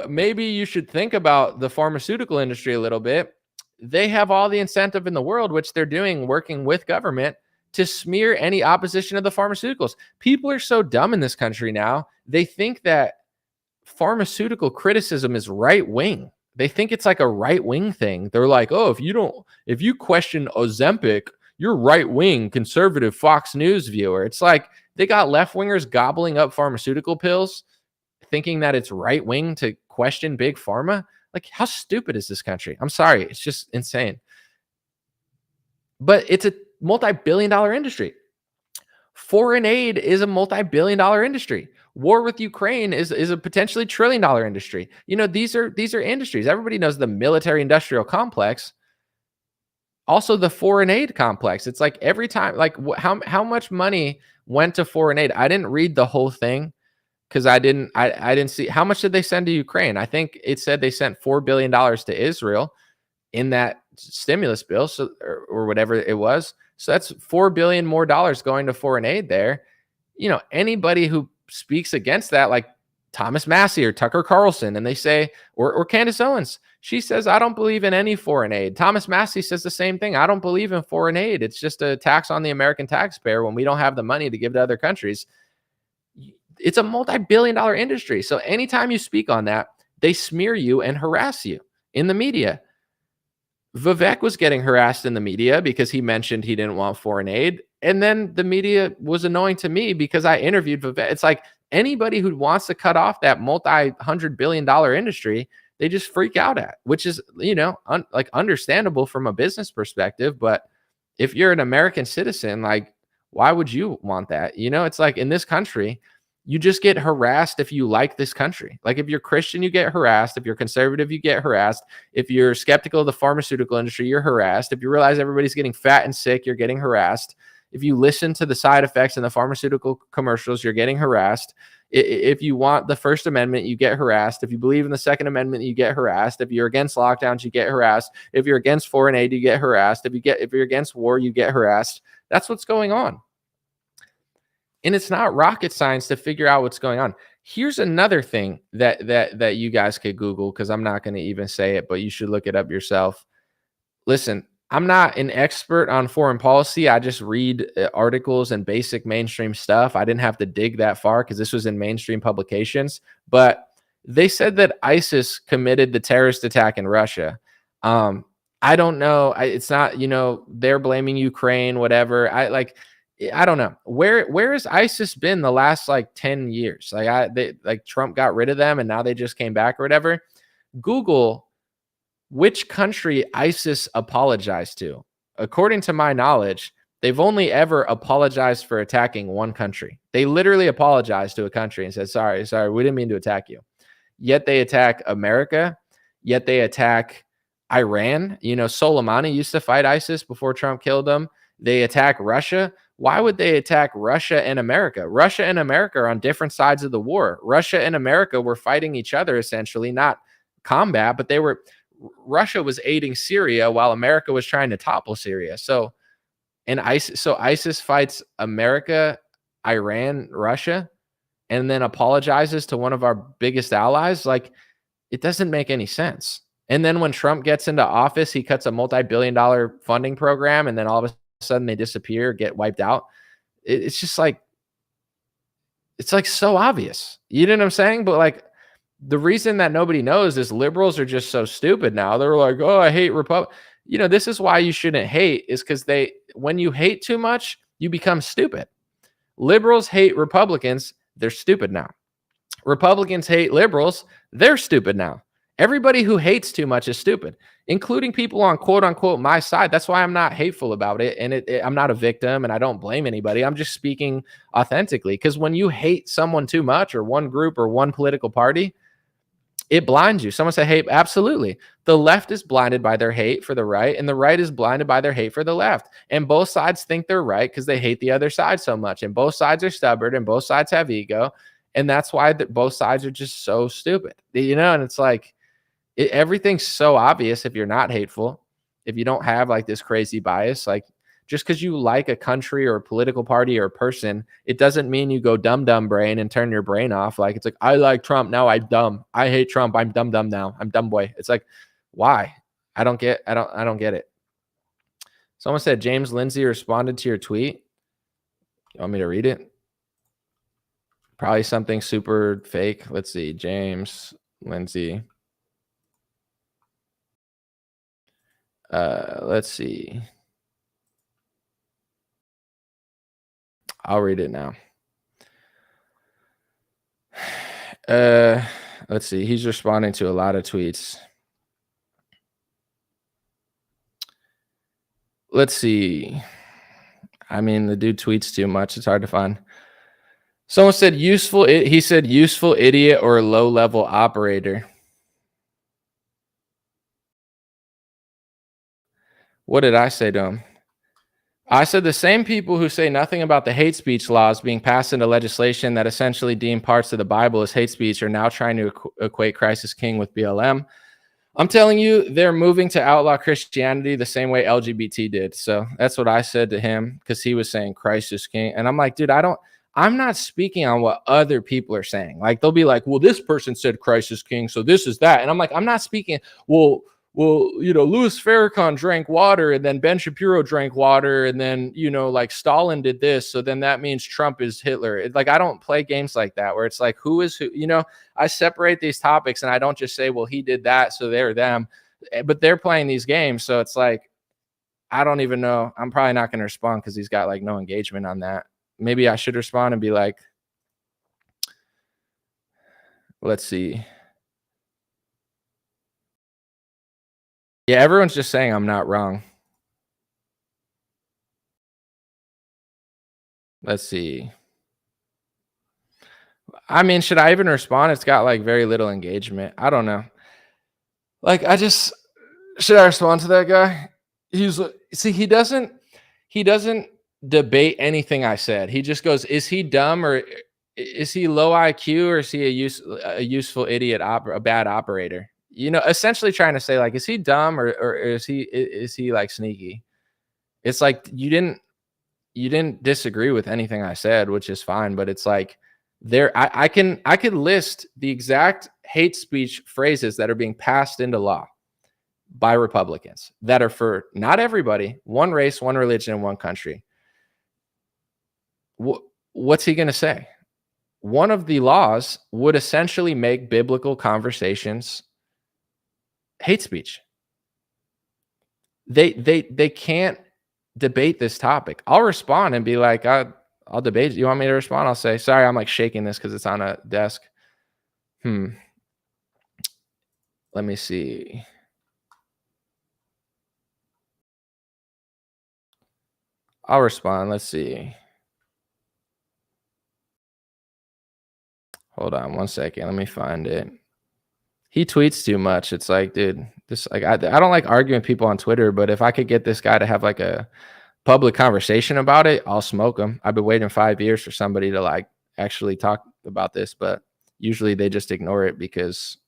maybe you should think about the pharmaceutical industry a little bit, they have all the incentive in the world, which they're doing, working with government, to smear any opposition of the pharmaceuticals. People are so dumb in this country now. They think that pharmaceutical criticism is right wing. They think it's like a right wing thing. They're like, oh, if you question Ozempic, you're right wing, conservative Fox News viewer. It's like they got left wingers gobbling up pharmaceutical pills, thinking that it's right wing to question big pharma. Like, how stupid is this country? I'm sorry. It's just insane. But it's a multi-billion-dollar industry. Foreign aid is a multi-billion-dollar industry. War with Ukraine is a potentially trillion-dollar industry. These are industries. Everybody knows the military-industrial complex. Also, the foreign aid complex. It's like every time, like how much money went to foreign aid? I didn't read the whole thing because I didn't see how much did they send to Ukraine. I think it said they sent $4 billion to Israel in that stimulus bill, so or whatever it was. So that's $4 billion more dollars going to foreign aid there. Anybody who speaks against that, like Thomas Massey or Tucker Carlson, and they say, or Candace Owens, she says, I don't believe in any foreign aid. Thomas Massey says the same thing. I don't believe in foreign aid. It's just a tax on the American taxpayer when we don't have the money to give to other countries. It's a multi-billion-dollar industry. So anytime you speak on that, they smear you and harass you in the media. Vivek was getting harassed in the media because he mentioned he didn't want foreign aid. And then the media was annoying to me because I interviewed Vivek. It's like anybody who wants to cut off that multi-hundred-billion-dollar industry, they just freak out at, which is, like understandable from a business perspective. But if you're an American citizen, like, why would you want that? It's like in this country, you just get harassed if you like this country. Like if you're Christian, you get harassed. If you're conservative, you get harassed. If you're skeptical of the pharmaceutical industry, you're harassed. If you realize everybody's getting fat and sick, you're getting harassed. If you listen to the side effects in the pharmaceutical commercials, you're getting harassed. If you want the First Amendment, you get harassed. If you believe in the Second Amendment, you get harassed. If you're against lockdowns, you get harassed. If you're against foreign aid, you get harassed. If you're against war, you get harassed. That's what's going on. And it's not rocket science to figure out what's going on. Here's another thing that you guys could Google, because I'm not going to even say it, but you should look it up yourself. Listen, I'm not an expert on foreign policy. I just read articles and basic mainstream stuff. I didn't have to dig that far because this was in mainstream publications. But they said that ISIS committed the terrorist attack in Russia. I don't know. It's not, they're blaming Ukraine, whatever. I don't know. Where has ISIS been the last 10 years? Trump got rid of them and now they just came back or whatever. Google which country ISIS apologized to. According to my knowledge, they've only ever apologized for attacking one country. They literally apologized to a country and said, sorry, we didn't mean to attack you. Yet they attack America. Yet they attack Iran. Soleimani used to fight ISIS before Trump killed him. They attack Russia. Why would they attack Russia and America? Russia and America are on different sides of the war. Russia and America were fighting each other, essentially, not combat, but Russia was aiding Syria while America was trying to topple Syria. So ISIS fights America, Iran, Russia, and then apologizes to one of our biggest allies. It doesn't make any sense. And then when Trump gets into office, he cuts a multi-billion-dollar funding program, and then all of a sudden they disappear, get wiped out. It's just it's so obvious. You know what I'm saying? But the reason that nobody knows is liberals are just so stupid now. They're like, oh, I hate Republicans. This is why you shouldn't hate, is because when you hate too much, you become stupid. Liberals hate Republicans. They're stupid now. Republicans hate liberals. They're stupid now. Everybody who hates too much is stupid, including people on quote unquote my side. That's why I'm not hateful about it. And I'm not a victim and I don't blame anybody. I'm just speaking authentically, because when you hate someone too much, or one group or one political party, it blinds you. Someone say hate. Absolutely. The left is blinded by their hate for the right, and the right is blinded by their hate for the left. And both sides think they're right because they hate the other side so much. And both sides are stubborn and both sides have ego. And that's why both sides are just so stupid, and it's everything's so obvious if you're not hateful, if you don't have this crazy bias. Just because you like a country or a political party or a person, it doesn't mean you go dumb brain and turn your brain off. It's I like Trump, now I'm dumb. I hate Trump, I'm dumb now. I'm dumb boy. It's why? I don't get it. Someone said James Lindsay responded to your tweet. You want me to read it? Probably something super fake. Let's see. James Lindsay. Let's see. I'll read it now. Let's see. He's responding to a lot of tweets. Let's see. I mean, the dude tweets too much. It's hard to find. Someone said useful. He said useful idiot or low level operator. What did I say to him? I said the same people who say nothing about the hate speech laws being passed into legislation that essentially deem parts of the Bible as hate speech are now trying to equate Christ as king with BLM. I'm telling you, they're moving to outlaw Christianity the same way LGBT did. So that's what I said to him, because he was saying Christ is king. And I'm like, dude, I'm not speaking on what other people are saying. Like, they'll be like, well, this person said Christ is king, so this is that. And I'm like, I'm not speaking, well, Louis Farrakhan drank water, and then Ben Shapiro drank water, and then, like Stalin did this, so then that means Trump is Hitler. Like, I don't play games like that where it's like, who is who? I separate these topics, and I don't just say, well, he did that, so they're them. But they're playing these games, so it's like, I don't even know. I'm probably not going to respond because he's got like no engagement on that. Maybe I should respond and be like, let's see. Yeah, everyone's just saying I'm not wrong. Let's see. I mean, should I even respond? It's got like very little engagement. I don't know. Like, should I respond to that guy? He doesn't debate anything I said. He just goes, is he dumb, or is he low IQ, or is he a useful idiot, a bad operator? Essentially trying to say, like, is he dumb, or is he like sneaky? It's like, you didn't disagree with anything I said, which is fine, but it's like, I could list the exact hate speech phrases that are being passed into law by Republicans that are for not everybody, one race, one religion, and one country. What's he going to say? One of the laws would essentially make biblical conversations hate speech. They can't debate this topic. I'll respond and be like, I'll debate. You want me to respond? I'll say, sorry, I'm like shaking this because it's on a desk. Let me see. I'll respond. Let's see. Hold on one second. Let me find it. He tweets too much. It's like, dude, I don't like arguing with people on Twitter, but if I could get this guy to have like a public conversation about it, I'll smoke him. I've been waiting 5 years for somebody to like actually talk about this, but usually they just ignore it because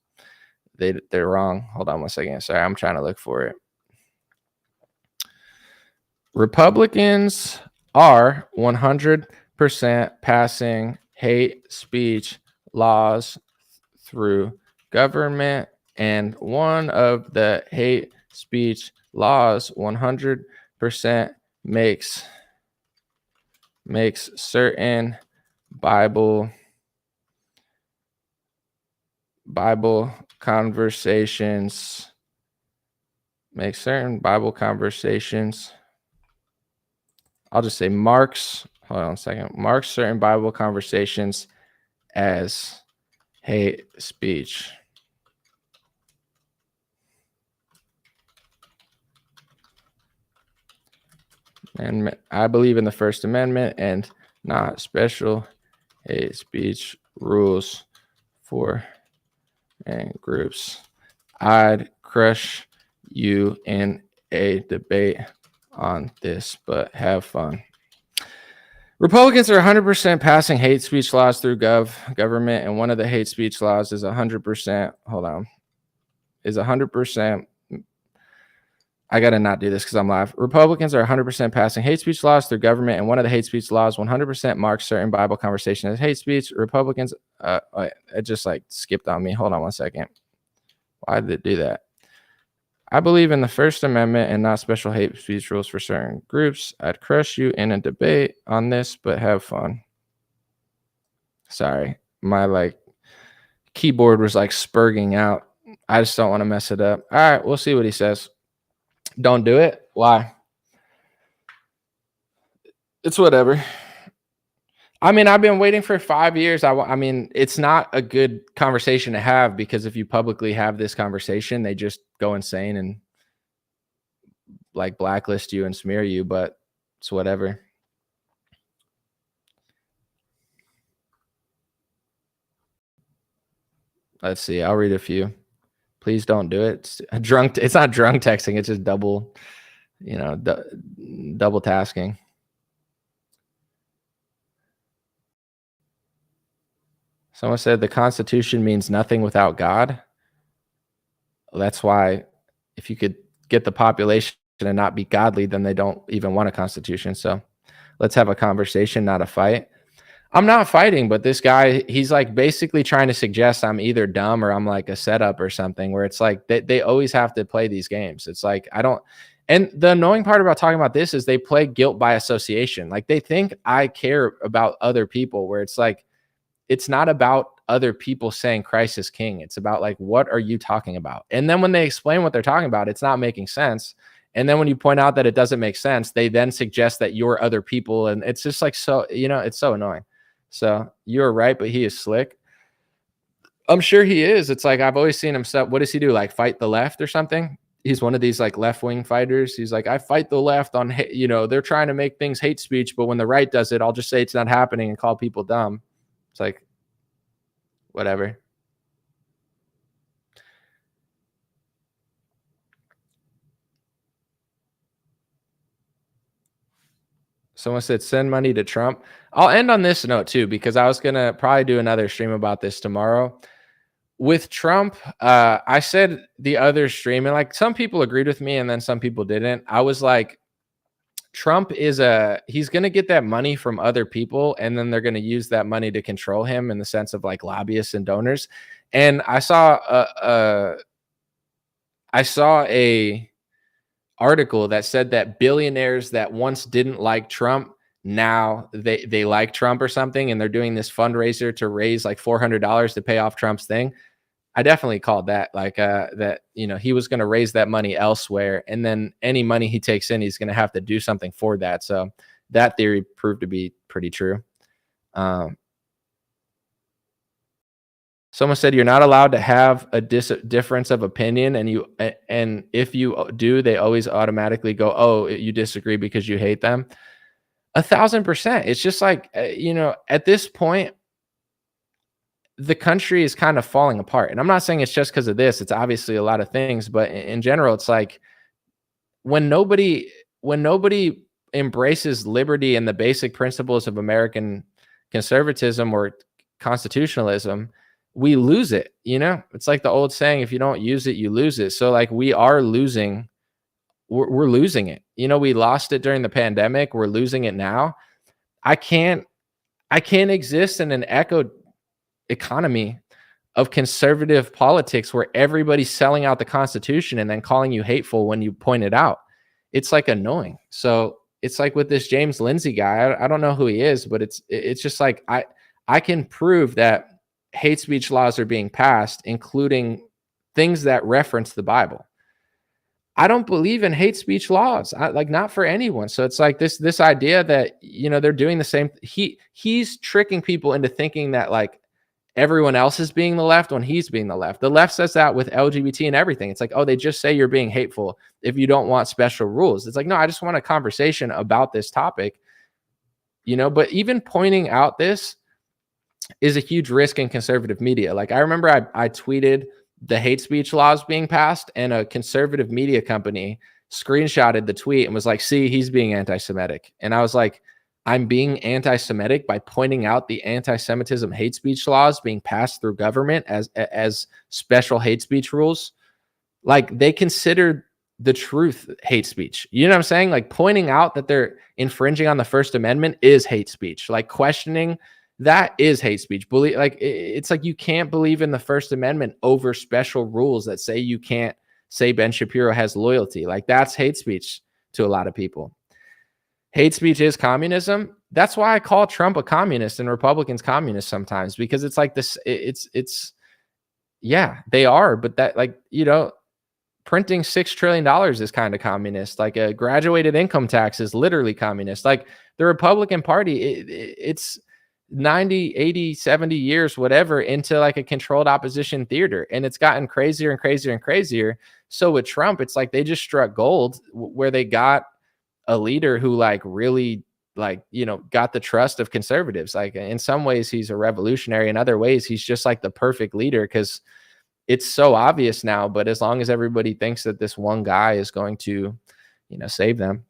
they're wrong. Hold on one second. Sorry, I'm trying to look for it. Republicans are 100% passing hate speech laws through government, and one of the hate speech laws 100% makes certain Bible conversations I'll just say marks certain Bible conversations as hate speech. And I believe in the First Amendment and not special hate speech rules for groups. I'd crush you in a debate on this, but have fun. Republicans are 100% passing hate speech laws through government, and one of the hate speech laws is 100%. Hold on, is 100%. I gotta not do this because I'm live. Republicans are 100% passing hate speech laws through government, and one of the hate speech laws 100% marks certain Bible conversation as hate speech. Republicans, it just like skipped on me. Hold on one second. Why did it do that? I believe in the First Amendment and not special hate speech rules for certain groups. I'd crush you in a debate on this, but have fun. Sorry, my like keyboard was like spurging out. I just don't want to mess it up. All right, we'll see what he says. Don't do it. Why? It's whatever. I mean, I've been waiting for 5 years. I mean, it's not a good conversation to have, because if you publicly have this conversation, they just go insane and like blacklist you and smear you, but it's whatever. Let's see. I'll read a few. Please don't do it. It's not drunk texting. It's just double double tasking. Someone said the Constitution means nothing without God. Well, that's why if you could get the population and not be godly, then they don't even want a constitution. So let's have a conversation, not a fight. I'm not fighting, but this guy, he's like basically trying to suggest I'm either dumb or I'm like a setup or something, where it's like they always have to play these games. It's like, I don't. And the annoying part about talking about this is they play guilt by association. Like they think I care about other people, where it's like, it's not about other people saying Christ is king. It's about like, what are you talking about? And then when they explain what they're talking about, it's not making sense. And then when you point out that it doesn't make sense, they then suggest that you're other people. And it's just like, so, it's so annoying. So you're right, but he is slick. I'm sure he is. It's like, I've always seen him stuff. What does he do? Like fight the left or something? He's one of these like left-wing fighters. He's like, I fight the left on, they're trying to make things hate speech, but when the right does it, I'll just say it's not happening and call people dumb. It's like, whatever. Someone said, send money to Trump. I'll end on this note too, because I was going to probably do another stream about this tomorrow. With Trump, I said the other stream, and like some people agreed with me and then some people didn't. I was like, Trump he's going to get that money from other people, and then they're going to use that money to control him in the sense of like lobbyists and donors. And I saw a article that said that billionaires that once didn't like Trump, now they like Trump or something, and they're doing this fundraiser to raise like $400 to pay off Trump's thing. I definitely called that that, he was going to raise that money elsewhere, and then any money he takes in, he's going to have to do something for that. So that theory proved to be pretty true. Someone said you're not allowed to have a difference of opinion, and if you do, they always automatically go, oh, you disagree because you hate them. 1,000%. It's just like, at this point, the country is kind of falling apart. And I'm not saying it's just because of this. It's obviously a lot of things, but in general, it's like when nobody embraces liberty and the basic principles of American conservatism or constitutionalism, we lose it. It's like the old saying, if you don't use it, you lose it. So like we are losing, we're losing it. We lost it during the pandemic. We're losing it now. I can't exist in an echo economy of conservative politics where everybody's selling out the Constitution and then calling you hateful when you point it out. It's like annoying. So it's like with this James Lindsay guy, I don't know who he is, but it's just like, I can prove that hate speech laws are being passed, including things that reference the Bible. I don't believe in hate speech laws, not for anyone. So it's like this idea that, they're doing the same. He's tricking people into thinking that like everyone else is being the left when he's being the left. The left says that with LGBT and everything. It's like, oh, they just say you're being hateful if you don't want special rules. It's like, no, I just want a conversation about this topic, but even pointing out this is a huge risk in conservative media. Like I remember I tweeted the hate speech laws being passed, and a conservative media company screenshotted the tweet and was like, see, he's being anti-Semitic. And I was like, I'm being anti-Semitic by pointing out the anti-Semitism hate speech laws being passed through government as special hate speech rules. Like they consider the truth hate speech. You know what I'm saying? Like pointing out that they're infringing on the First Amendment is hate speech. Like questioning that is hate speech. It's like you can't believe in the First Amendment over special rules that say you can't say Ben Shapiro has loyalty. Like that's hate speech to a lot of people. Hate speech is communism. That's why I call Trump a communist and Republicans communists sometimes, because it's like this. Yeah, they are. But that printing $6 trillion is kind of communist. Like a graduated income tax is literally communist. Like the Republican Party, it's 90, 80, 70 years, whatever, into like a controlled opposition theater. And it's gotten crazier and crazier and crazier. So with Trump, it's like they just struck gold where they got a leader who like really got the trust of conservatives. Like in some ways he's a revolutionary. In other ways, he's just like the perfect leader because it's so obvious now. But as long as everybody thinks that this one guy is going to save them.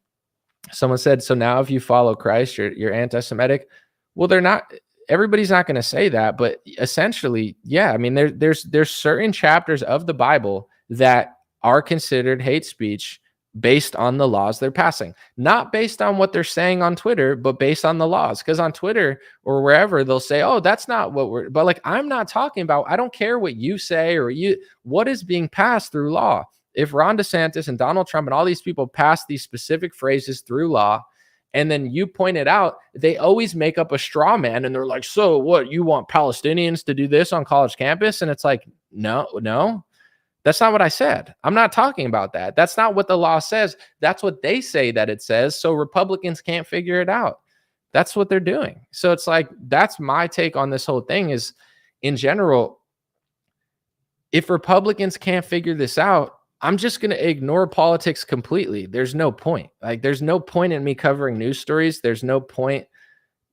Someone said, so now if you follow Christ, you're anti-Semitic. Well, they're not. Everybody's not going to say that, but essentially, yeah. I mean, there's certain chapters of the Bible that are considered hate speech based on the laws they're passing, not based on what they're saying on Twitter, but based on the laws. Because on Twitter or wherever, they'll say, oh, that's not what we're, but like, I'm not talking about, I don't care what you say or what is being passed through law. If Ron DeSantis and Donald Trump and all these people pass these specific phrases through law, and then you point it out, they always make up a straw man and they're like, so what, you want Palestinians to do this on college campus? And it's like, no. That's not what I said. I'm not talking about that. That's not what the law says. That's what they say that it says. So Republicans can't figure it out. That's what they're doing. So it's like, that's my take on this whole thing is, in general, if Republicans can't figure this out, I'm just going to ignore politics completely. There's no point. Like, there's no point in me covering news stories. There's no point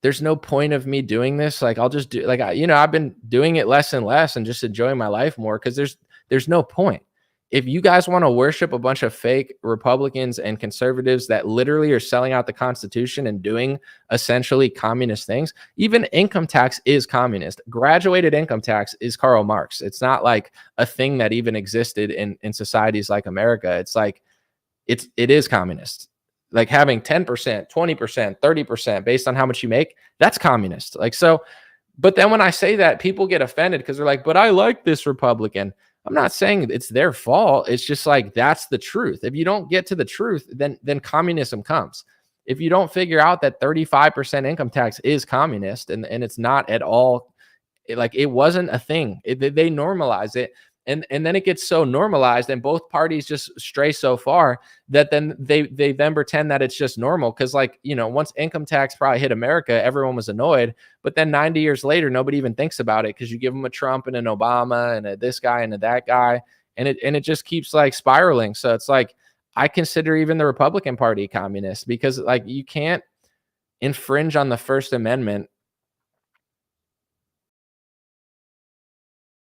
of me doing this. Like, I'll just do, like, I've been doing it less and less and just enjoying my life more, because there's no point. If you guys want to worship a bunch of fake Republicans and conservatives that literally are selling out the Constitution and doing essentially communist things, even income tax is communist. Graduated income tax is Karl Marx. It's not like a thing that even existed in societies like America. It's like, it is communist. Like having 10%, 20%, 30% based on how much you make, that's communist. Like, so, but then when I say that, people get offended because they're like, but I like this Republican. I'm not saying it's their fault. It's just like, that's the truth. If you don't get to the truth, then communism comes. If you don't figure out that 35% income tax is communist and it's not at all, like, it wasn't a thing. They normalize it. And then it gets so normalized and both parties just stray so far that then they then pretend that it's just normal. Cause like, once income tax probably hit America, everyone was annoyed, but then 90 years later, nobody even thinks about it. Cause you give them a Trump and an Obama and a this guy and a that guy. And it just keeps like spiraling. So it's like, I consider even the Republican Party communist, because like, you can't infringe on the First Amendment.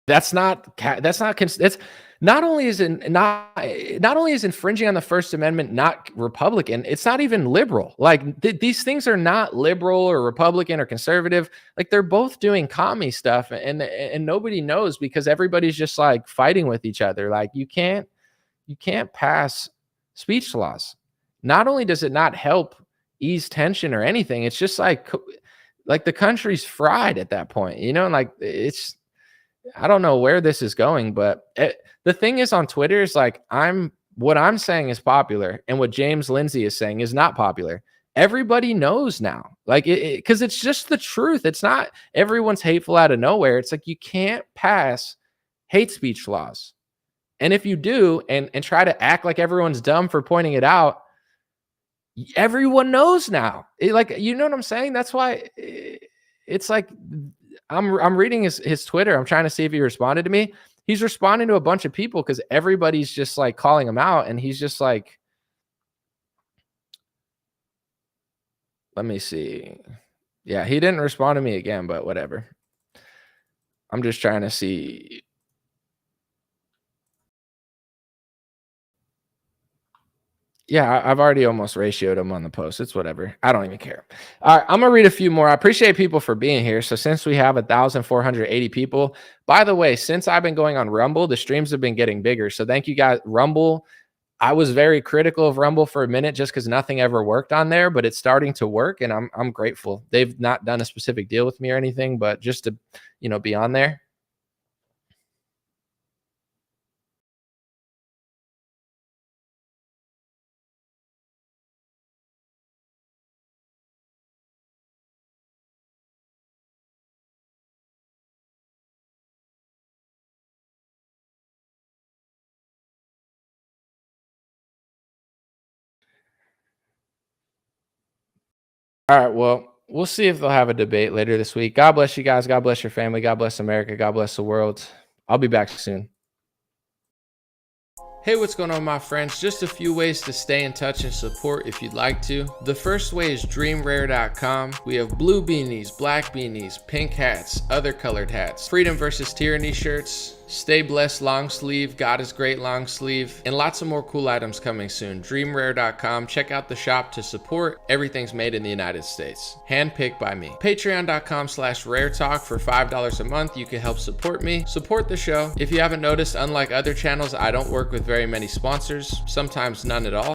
That's not only is infringing on the First Amendment not Republican, it's not even liberal. Like these things are not liberal or Republican or conservative. Like they're both doing commie stuff, and nobody knows because everybody's just like fighting with each other. Like you can't pass speech laws. Not only does it not help ease tension or anything, it's just like the country's fried at that point, and like I don't know where this is going, but the thing is on Twitter is like, what I'm saying is popular and what James Lindsay is saying is not popular. Everybody knows now, like, because it's just the truth. It's not everyone's hateful out of nowhere. It's like, you can't pass hate speech laws. And if you do, and try to act like everyone's dumb for pointing it out, everyone knows now. Like, you know what I'm saying? That's why it's like, I'm reading his Twitter. I'm trying to see if he responded to me. He's responding to a bunch of people because everybody's just like calling him out. And he's just like, let me see. Yeah, he didn't respond to me again, but whatever. I'm just trying to see. Yeah, I've already almost ratioed them on the post. It's whatever. I don't even care. All right, I'm going to read a few more. I appreciate people for being here. So since we have 1,480 people, by the way, since I've been going on Rumble, the streams have been getting bigger. So thank you guys. Rumble, I was very critical of Rumble for a minute just because nothing ever worked on there, but it's starting to work, and I'm grateful. They've not done a specific deal with me or anything, but just to, be on there. All right, well, we'll see if they'll have a debate later this week. God bless you guys. God bless your family. God bless America. God bless the world. I'll be back soon. Hey, what's going on, my friends? Just a few ways to stay in touch and support if you'd like to. The first way is dreamrare.com. We have blue beanies, black beanies, pink hats, other colored hats, freedom versus tyranny shirts, Stay blessed long sleeve, God is great long sleeve, and lots of more cool items coming soon. Dreamrare.com. Check out the shop to support. Everything's made in the United States. Handpicked by me. Patreon.com/raretalk for $5 a month. You can help support me, support the show. If you haven't noticed, unlike other channels, I don't work with very many sponsors, sometimes none at all.